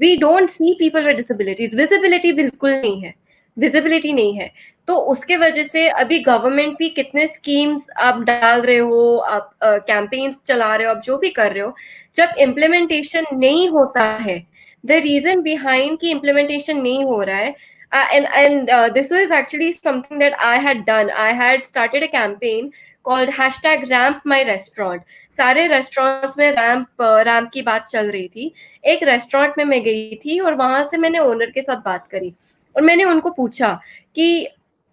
we don't see people with disabilities. Visibility बिल्कुल नहीं है. विजिबिलिटी नहीं है. तो उसके वजह से अभी गवर्नमेंट भी कितने स्कीम्स आप डाल रहे हो, आप कैंपेन्स चला रहे हो, आप जो भी कर रहे हो, जब इम्प्लीमेंटेशन नहीं होता है, द रीजन बिहाइंड कि इम्प्लीमेंटेशन नहीं हो रहा है. And this was actually something that I had done. I had started a campaign called #RampMyRestaurant. सारे रेस्टोरेंट्स में रैम्प की बात चल रही थी. एक रेस्टोरेंट में मैं गई थी और वहां से मैंने ओनर के साथ बात करी और मैंने उनको पूछा कि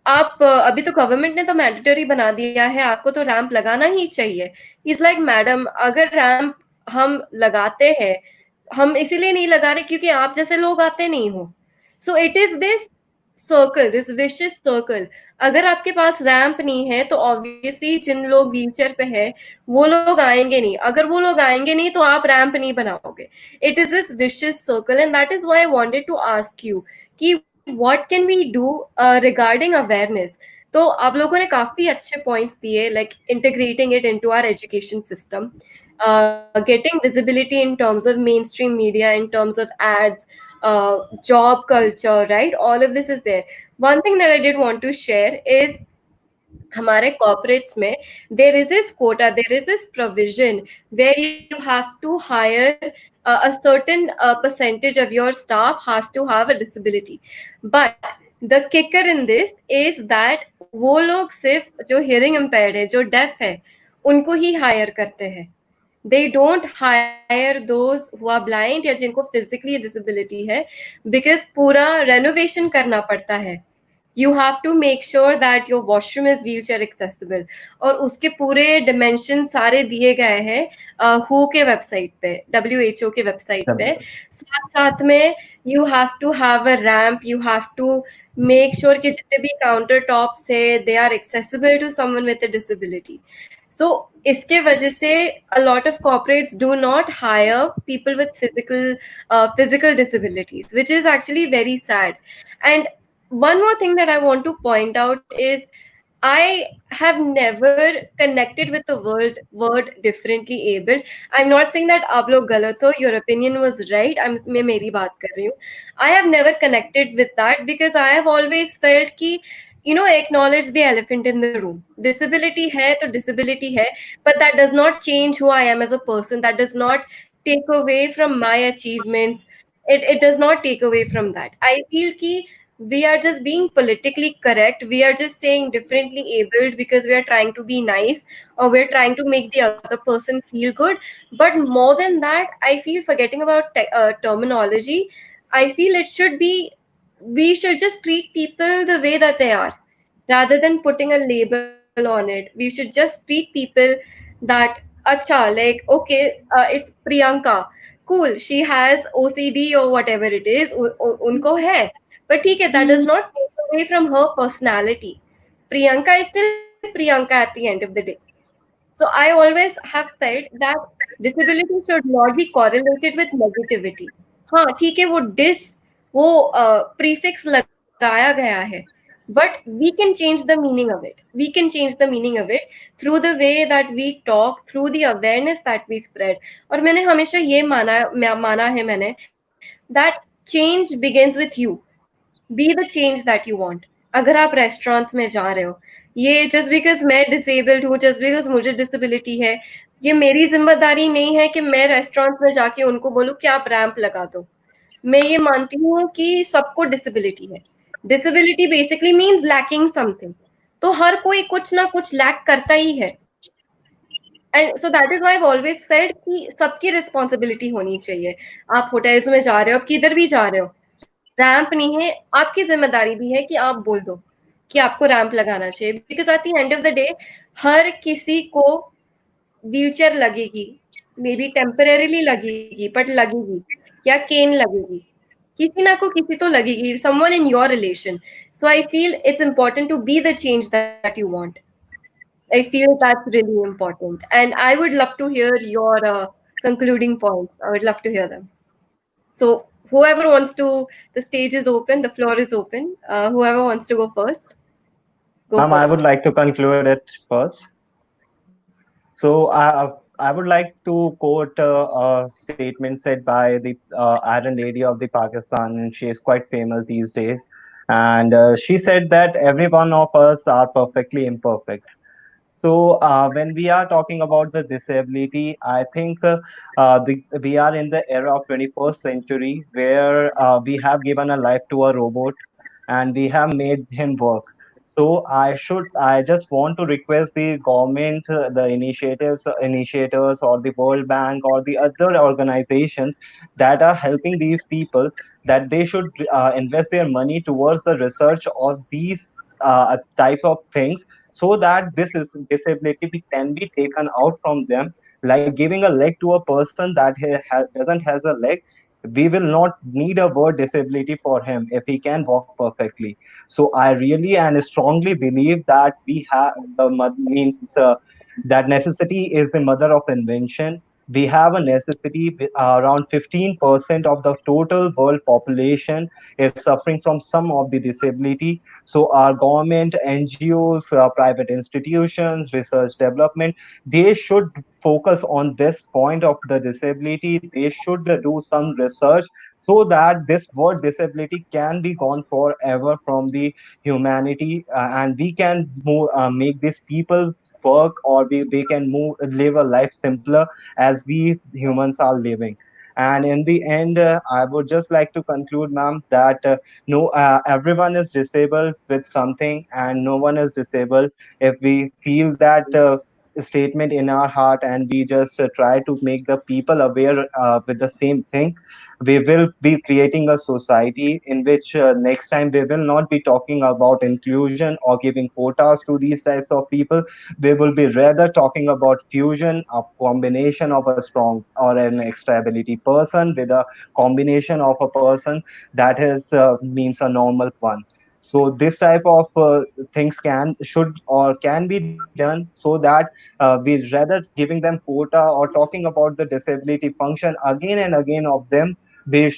आप अभी तो गवर्नमेंट ने तो मैंडेटरी बना दिया है, आपको तो रैंप लगाना ही चाहिए. इज लाइक मैडम, अगर रैंप हम लगाते हैं, हम इसीलिए नहीं लगा रहे क्योंकि आप जैसे लोग आते नहीं हो. So it is this circle, this vicious circle. अगर आपके पास रैंप नहीं है तो ऑब्वियसली जिन लोग व्हीलचेयर पे है वो लोग आएंगे नहीं. अगर वो लोग आएंगे नहीं तो आप रैंप नहीं बनाओगे. It is this vicious circle. And that is why I wanted to ask you कि what can we do regarding awareness. तो आप लोगों ने काफी अच्छे points दिए, like integrating it into our education system, getting visibility in terms of mainstream media, in terms of ads, job culture, right? All of this is there. One thing that I did want to share is हमारे corporates में there is this quota, there is this provision where you have to hire a certain percentage of your staff has to have a disability. But the kicker in this is that वो लोग सिर्फ जो hearing impaired है, जो deaf है, उनको ही hire करते हैं. They don't hire those who are blind या जिनको physically disability है, because पूरा renovation करना पड़ता है. You have to make sure that your washroom is wheelchair accessible. और उसके पूरे dimension सारे दिए गए हैं WHO के वेबसाइट पे, WHO के वेबसाइट पे. साथ में you have to have a ramp, you have to make sure कि जितने भी counter tops है, they are accessible to someone with a disability. So इसके वजह से a lot of corporates do not hire people with physical disabilities, which is actually very sad. And one more thing that I want to point out is I have never connected with the word differently abled. I'm not saying that आप लोग गलत हो, your opinion was right. मैं मेरी बात कर रही हूँ. I have never connected with that because I have always felt कि acknowledge the elephant in the room. Disability hai to disability hai, but that does not change who I am as a person. That does not take away from my achievements. It does not take away from that. I feel ki we are just being politically correct. We are just saying differently abled because we are trying to be nice, or we're trying to make the other person feel good. But more than that, I feel, forgetting about terminology, I feel it should be, we should just treat people the way that they are rather than putting a label on it. We should just treat people that, acha, like, okay, it's Priyanka, cool, she has OCD or whatever it is, unko hai, but theek hai, that does not take away from her personality. Priyanka is still Priyanka at the end of the day. So I always have felt that disability should not be correlated with negativity. हाँ ठीक है, वो dish, वो prefix लगाया गया है, but we can change the meaning of it. We can change the meaning of it through the way that we talk, through the awareness that we spread. और मैंने हमेशा ये माना है मैंने, that change begins with you. Be the change that you want. अगर आप restaurants में जा रहे हो, ये जस्ट बिकॉज मैं डिसेबल्ड हूँ, जस्ट बिकॉज मुझे डिसेबिलिटी है, ये मेरी जिम्मेदारी नहीं है कि मैं रेस्टोरेंट में जाके उनको बोलूँ कि आप रैंप लगा दो. मैं ये मानती हूँ कि सबको डिसेबिलिटी है. Disability basically means lacking something. तो हर कोई कुछ ना कुछ लैक करता ही है. And so that is why I always felt कि सबकी रिस्पॉन्सिबिलिटी होनी चाहिए. आप होटल्स में जा रहे हो, आप किधर भी जा रहे हो, रैंप नहीं है, आपकी जिम्मेदारी भी है कि आप बोल दो कि आपको रैंप लगाना चाहिए. Because at the end of the day हर किसी को व्हीलचेयर लगेगी, मे बी टेम्परेरीली लगेगी, बट लगेगी, या केन लगेगी, किसी ना को किसी तो लगेगी, someone in your relation. So I feel it's important to be the change that you want. I feel that's really important, and I would love to hear your concluding points. I would love to hear them. So whoever wants to, the stage is open, the floor is open. Whoever wants to go first, go Ma'am, for I it. would like to conclude it first. So I would like to quote a statement said by the Iron Lady of the Pakistan, and she is quite famous these days. And she said that every one of us are perfectly imperfect. So when we are talking about the disability, I think we are in the era of 21st century where we have given a life to a robot and we have made him work. So I just want to request the government, the initiators, or the World Bank, or the other organizations that are helping these people, that they should invest their money towards the research of these type of things, so that this is disability can be taken out from them, like giving a leg to a person that doesn't has a leg. We will not need a word disability for him if he can walk perfectly. So I really and strongly believe that we have the means that necessity is the mother of invention. We have a necessity. Around 15% of the total world population is suffering from some of the disability. So our government, NGOs, private institutions, research development, they should focus on this point of the disability. They should do some research so that this word disability can be gone forever from the humanity, and we can make these people work, or they can live a life simpler as we humans are living. And in the end, I would just like to conclude, ma'am, that no, everyone is disabled with something, and no one is disabled. If we feel that statement in our heart, and we just try to make the people aware with the same thing, we will be creating a society in which next time we will not be talking about inclusion or giving quotas to these types of people. We will be rather talking about fusion, a combination of a strong or an extra ability person with a combination of a person that is means a normal one. So this type of things should or can be done, so that we rather giving them quota or talking about the disability function again and again of them, they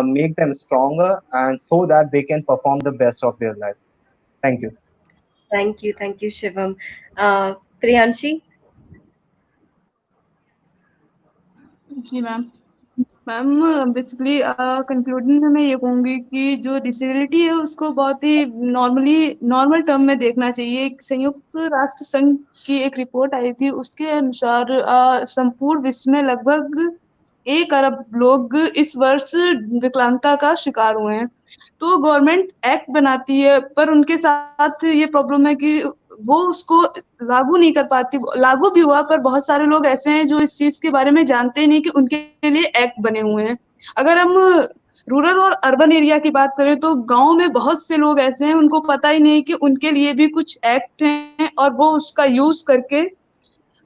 make them stronger, and so that they can perform the best of their life. Thank you. Thank you, Shivam. Priyanshi. जी ma'am. Ma'am basically conclusion में मैं ये कहूंगी कि जो disability है उसको बहुत ही नॉर्मल टर्म में देखना चाहिए। एक संयुक्त राष्ट्र संघ की एक रिपोर्ट आई थी, उसके अनुसार संपूर्ण विश्व में लगभग 1 अरब लोग इस वर्ष विकलांगता का शिकार हुए हैं। तो गवर्नमेंट एक्ट बनाती है, पर उनके साथ ये प्रॉब्लम है कि वो उसको लागू नहीं कर पाती। लागू भी हुआ, पर बहुत सारे लोग ऐसे हैं जो इस चीज के बारे में जानते ही नहीं कि उनके लिए एक्ट बने हुए हैं। अगर हम रूरल और अर्बन एरिया की बात करें तो गांव में बहुत से लोग ऐसे हैं, उनको पता ही नहीं कि उनके लिए भी कुछ एक्ट हैं और वो उसका यूज करके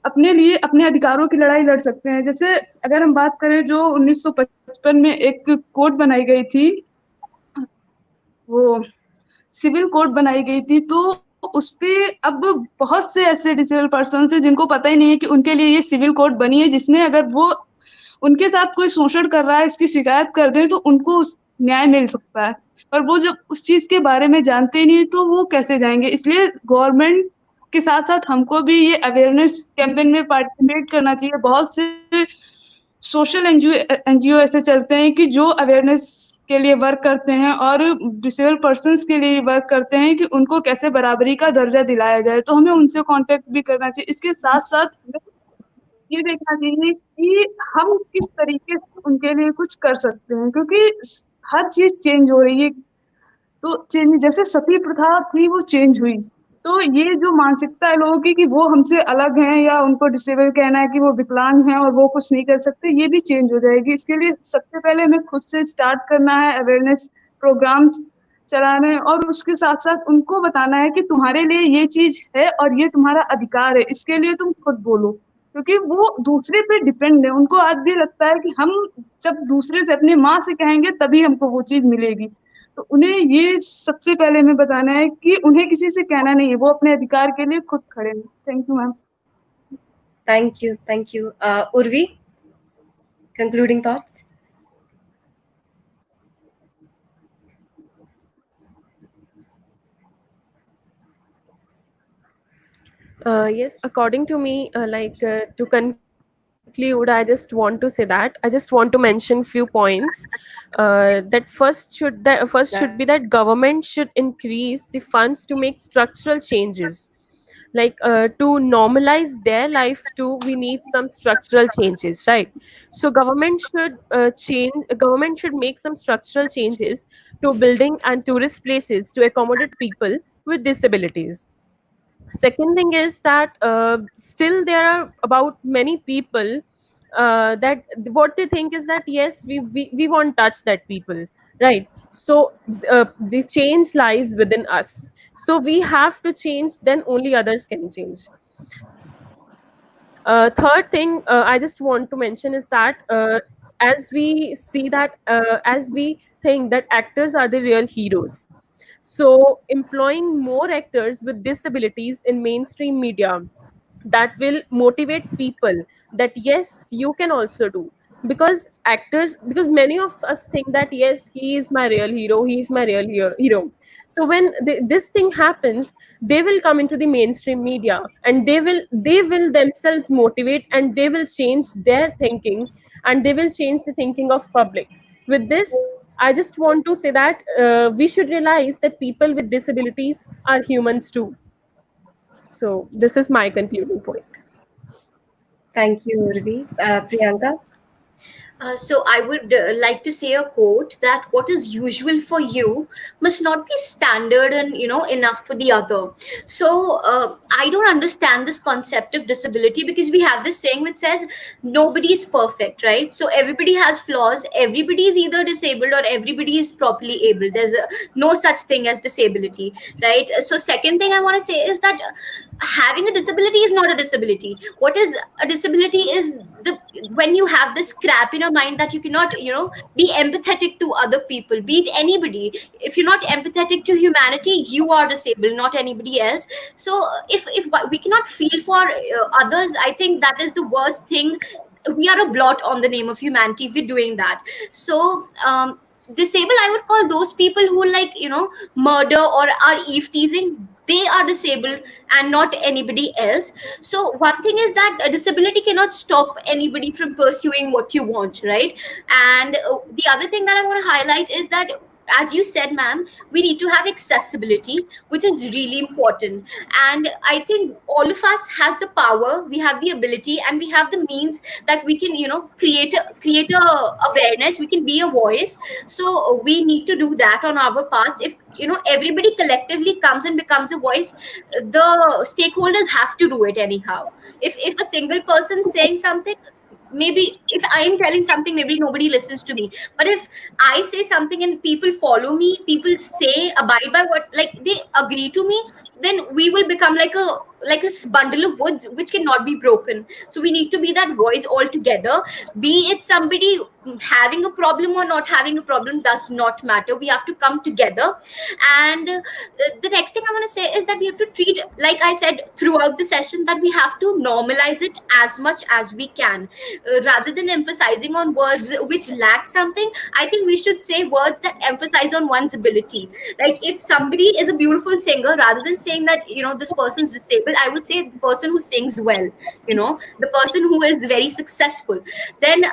अपने लिए अपने अधिकारों की लड़ाई लड़ सकते हैं। जैसे अगर हम बात करें, जो 1955 में एक कोड बनाई गई थी, वो सिविल कोड बनाई गई थी, तो उसपे अब बहुत से ऐसे डिसेबल पर्सन है जिनको पता ही नहीं है कि उनके लिए ये सिविल कोड बनी है, जिसमें अगर वो उनके साथ कोई शोषण कर रहा है, इसकी शिकायत कर दें तो उनको न्याय मिल सकता है। पर वो जब उस चीज के बारे में जानते ही नहीं तो वो कैसे जाएंगे। इसलिए गवर्नमेंट के साथ साथ हमको भी ये अवेयरनेस कैंपेन में पार्टिसिपेट करना चाहिए। बहुत से सोशल एनजीओ ऐसे चलते हैं कि जो अवेयरनेस के लिए वर्क करते हैं और डिसेबल पर्सन्स के लिए वर्क करते हैं कि उनको कैसे बराबरी का दर्जा दिलाया जाए, तो हमें उनसे कांटेक्ट भी करना चाहिए। इसके साथ साथ ये देखना चाहिए कि हम किस तरीके से उनके लिए कुछ कर सकते हैं, क्योंकि हर चीज चेंज हो रही है। तो चेंज जैसे सती प्रथा थी वो चेंज हुई, तो ये जो मानसिकता है लोगों की कि वो हमसे अलग हैं या उनको डिसेबल कहना है कि वो विकलांग हैं और वो कुछ नहीं कर सकते, ये भी चेंज हो जाएगी। इसके लिए सबसे पहले हमें खुद से स्टार्ट करना है, अवेयरनेस प्रोग्राम्स चलाना है और उसके साथ साथ उनको बताना है कि तुम्हारे लिए ये चीज है और ये तुम्हारा अधिकार है, इसके लिए तुम खुद बोलो। क्योंकि वो दूसरे पे डिपेंड है, उनको आज भी लगता है कि हम जब दूसरे से अपनी माँ से कहेंगे तभी हमको वो चीज मिलेगी। तो उन्हें ये सबसे पहले हमें बताना है कि उन्हें किसी से कहना नहीं है, वो अपने अधिकार के लिए खुद खड़े हैं। Thank you ma'am. Thank you. Urvi, concluding thoughts? Yes, according to me, to conclude, I just want to say that I just want to mention few points. First should be that government should increase the funds to make structural changes. To normalize their life too, we need some structural changes, right? So government should make some structural changes to building and tourist places to accommodate people with disabilities. Second thing is that still there are about many people that what they think is that yes, we won't touch that people, right? So the change lies within us, so we have to change, then only others can change. Third thing I just want to mention is that as we think that actors are the real heroes, so employing more actors with disabilities in mainstream media, that will motivate people that yes, you can also do. Because many of us think that yes, he is my real hero, he is my real hero. So when this thing happens, they will come into the mainstream media and they will themselves motivate, and they will change their thinking, and they will change the thinking of public. With this, I just want to say that we should realize that people with disabilities are humans too. So this is my concluding point. Thank you, Urvi. Priyanka? So I would like to say a quote that what is usual for you must not be standard and enough for the other. So I don't understand this concept of disability, because we have this saying which says nobody is perfect, right? So everybody has flaws. Everybody is either disabled or everybody is properly able. There's no such thing as disability, right? So second thing I want to say is that having a disability is not a disability. What is a disability is the when you have this crap in your mind that you cannot be empathetic to other people, be it anybody. If you're not empathetic to humanity, you are disabled, not anybody else. So if we cannot feel for others, I think that is the worst thing. We are a blot on the name of humanity if we're doing that. So disabled, I would call those people who murder or are eve teasing. they are disabled and not anybody else. So one thing is that a disability cannot stop anybody from pursuing what you want, right? And the other thing that I want to highlight is that, as you said, ma'am, we need to have accessibility, which is really important. And I think all of us has the power, we have the ability, and we have the means that we can, create a awareness, we can be a voice. So we need to do that on our parts. If everybody collectively comes and becomes a voice, the stakeholders have to do it anyhow. If a single person is saying something, maybe if I am telling something, maybe nobody listens to me. But if I say something and people follow me, people say abide by what, like, they agree to me, then we will become like a bundle of woods which cannot be broken. So we need to be that voice all together. Be it somebody having a problem or not having a problem, does not matter. We have to come together. And the next thing I want to say is that we have to treat, like I said throughout the session, that we have to normalize it as much as we can. Rather than emphasizing on words which lack something, I think we should say words that emphasize on one's ability. Like, if somebody is a beautiful singer, rather than saying that this person's disabled, I would say the person who sings well, the person who is very successful. Then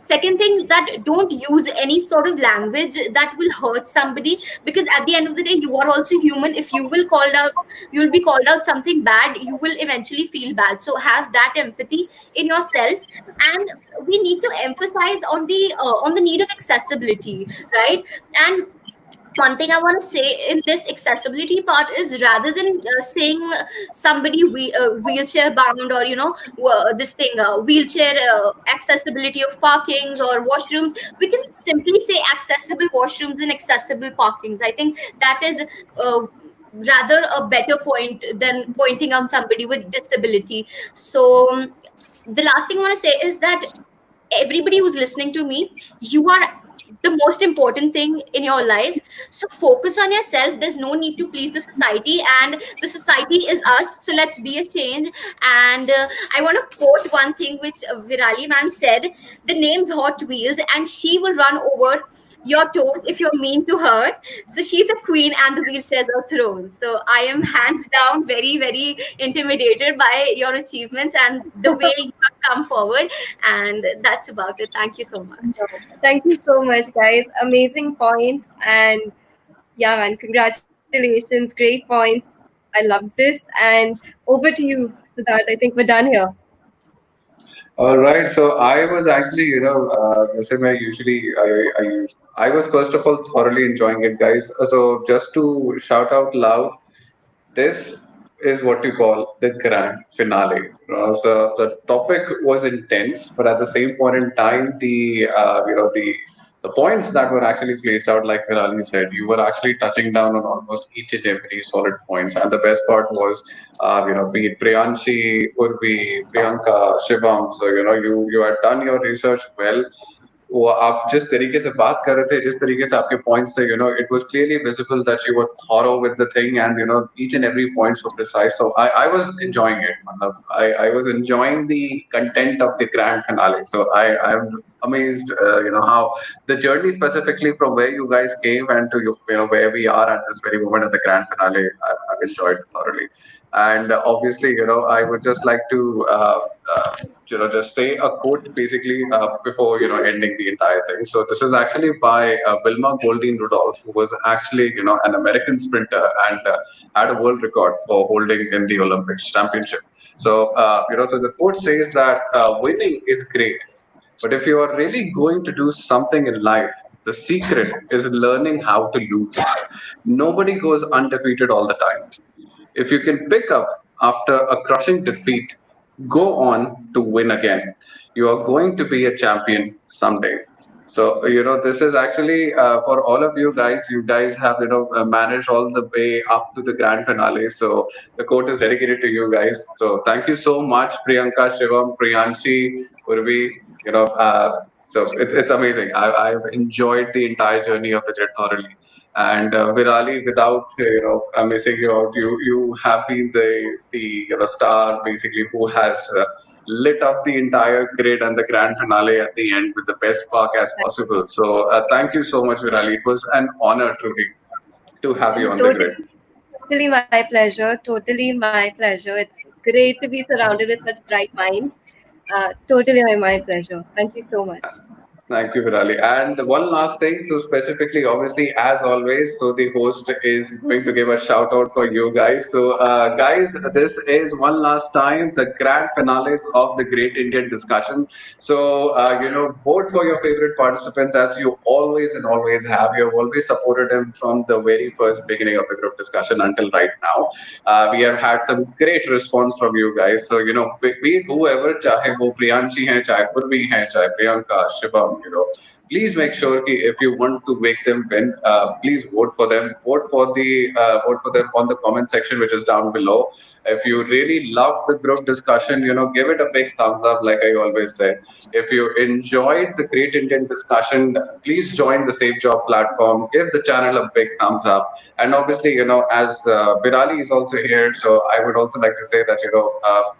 second thing, that don't use any sort of language that will hurt somebody, because at the end of the day, you are also human. If you'll be called out something bad, you will eventually feel bad. So have that empathy in yourself. And we need to emphasize on the need of accessibility, right? And one thing I want to say in this accessibility part is, rather than saying somebody wheelchair bound, or this thing, wheelchair accessibility of parkings or washrooms, we can simply say accessible washrooms and accessible parkings. I think that is rather a better point than pointing out somebody with disability. So the last thing I want to say is that everybody who's listening to me, you are the most important thing in your life. So focus on yourself. There's no need to please the society, and the society is us. So let's be a change. And I want to quote one thing which Virali ma'am said. The name's Hot Wheels, and she will run over your toes if you're mean to her. So she's a queen, and the wheelchairs are thrown. So I am hands down very, very intimidated by your achievements and the way you have come forward. And that's about it. Thank you so much. Thank you so much, guys. Amazing points. And yeah, man, congratulations. Great points. I love this. And over to you, Siddharth. I think we're done here. All right, so I was actually, the same way usually I was first of all thoroughly enjoying it, guys. So just to shout out loud, this is what you call the grand finale. So the topic was intense, but at the same point in time, the points that were actually placed out, like Virali said, you were actually touching down on almost each and every solid points. And the best part was, be it Priyanshi, Urvi, Priyanka, Shivam. So you had done your research well. वो आप जिस तरीके से बात कर रहे थे, जिस तरीके से आपके points थे, it was clearly visible that you were thorough with the thing, and each and every points were precise. So I was enjoying it. I was enjoying the content of the grand finale. So I'm amazed, how the journey specifically from where you guys came and to where we are at this very moment at the grand finale. I've enjoyed thoroughly. And obviously, I would just like to just say a quote basically before ending the entire thing. So this is actually by Wilma Goldine Rudolph, who was actually an American sprinter, and had a world record for holding in the Olympics championship. So so the quote says that winning is great, but if you are really going to do something in life, the secret is learning how to lose. Nobody goes undefeated all the time. If you can pick up after a crushing defeat, go on to win again. You are going to be a champion someday. So this is actually for all of you guys. You guys have managed all the way up to the grand finale. So the quote is dedicated to you guys. So thank you so much, Priyanka, Shivam, Priyanshi, Urvi. So it's amazing. I've enjoyed the entire journey of the grid thoroughly. And Virali, without missing you out, you have been the star basically who has lit up the entire grid and the grand finale at the end with the best spark as possible. So thank you so much, Virali. It was an honor truly to have you on the grid. Totally my pleasure. Totally my pleasure. It's great to be surrounded with such bright minds. Totally my pleasure. Thank you so much. Thank you, Virali. And one last thing, so specifically, obviously, as always, so the host is going to give a shout out for you guys. So, guys, this is one last time the grand finales of the Great Indian Discussion. So, vote for your favorite participants as you always and always have. You have always supported them from the very first beginning of the group discussion until right now. We have had some great response from you guys. So, be it whoever, चाहे वो प्रियांशी हैं, चाहे पूर्वी हैं, चाहे Priyanka, Shivam, please make sure कि if you want to make them win, please vote for them. Vote for them on the comment section, which is down below. If you really love the group discussion, give it a big thumbs up, like I always said. If you enjoyed the Great Indian Discussion, please join the Safe Job platform. Give the channel a big thumbs up. And obviously, as Virali is also here, so I would also like to say that,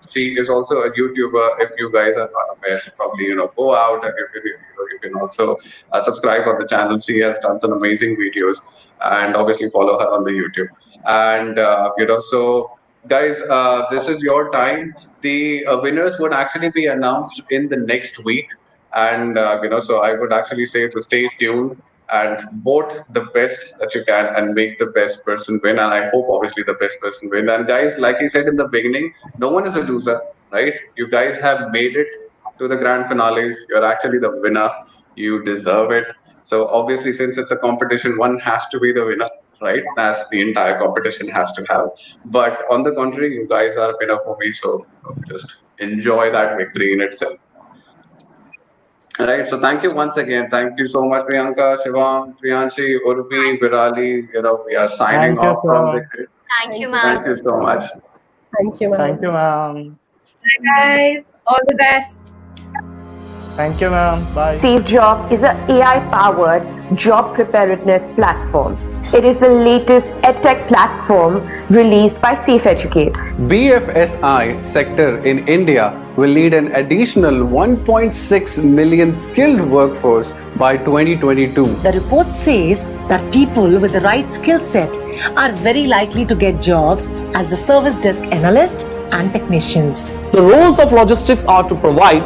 she is also a YouTuber. If you guys are not aware, so probably, go out and you can also subscribe on the channel. She has done some amazing videos, and obviously follow her on the YouTube. And, so guys, this is your time. The winners would actually be announced in the next week. And, so I would actually say to stay tuned and vote the best that you can and make the best person win. And I hope obviously the best person win. And guys, like I said in the beginning, no one is a loser, right? You guys have made it to the grand finales. You're actually the winner. You deserve it. So obviously, since it's a competition, one has to be the winner, right? As the entire competition has to have. But on the contrary, you guys are winner for me. So just enjoy that victory in itself. Right. So thank you once again. Thank you so much, Priyanka, Shivam, Priyanshi, Urvi, Virali. We are signing Thank you, off from sir. the. Thank you, ma'am. Thank you so much. Thank you, ma'am. Thank you, ma'am. Bye, guys. All the best. Thank you, ma'am. Bye. Safe Job is an AI-powered job preparedness platform. It is the latest EdTech platform released by Safe Educate. BFSI sector in India will need an additional 1.6 million skilled workforce by 2022. The report says that people with the right skill set are very likely to get jobs as the service desk analyst and technicians. The roles of logistics are to provide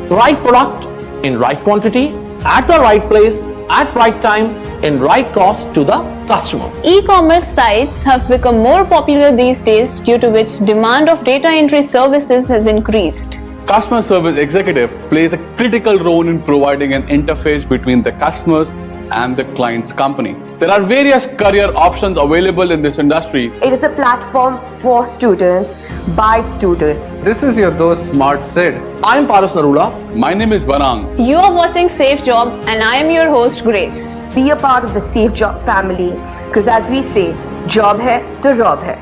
the right product in right quantity, at the right place, at right time, in right cost to the customer. E-commerce sites have become more popular these days, due to which demand of data entry services has increased. Customer service executive plays a critical role in providing an interface between the customers and the client's company. There are various career options available in this industry. It is a platform for students, by students. This is your dost Smart Sid. I am Paras Narula. My name is Varang. You are watching Safe Job and I am your host Grace. Be a part of the Safe Job family, because as we say, job hai to rob hai.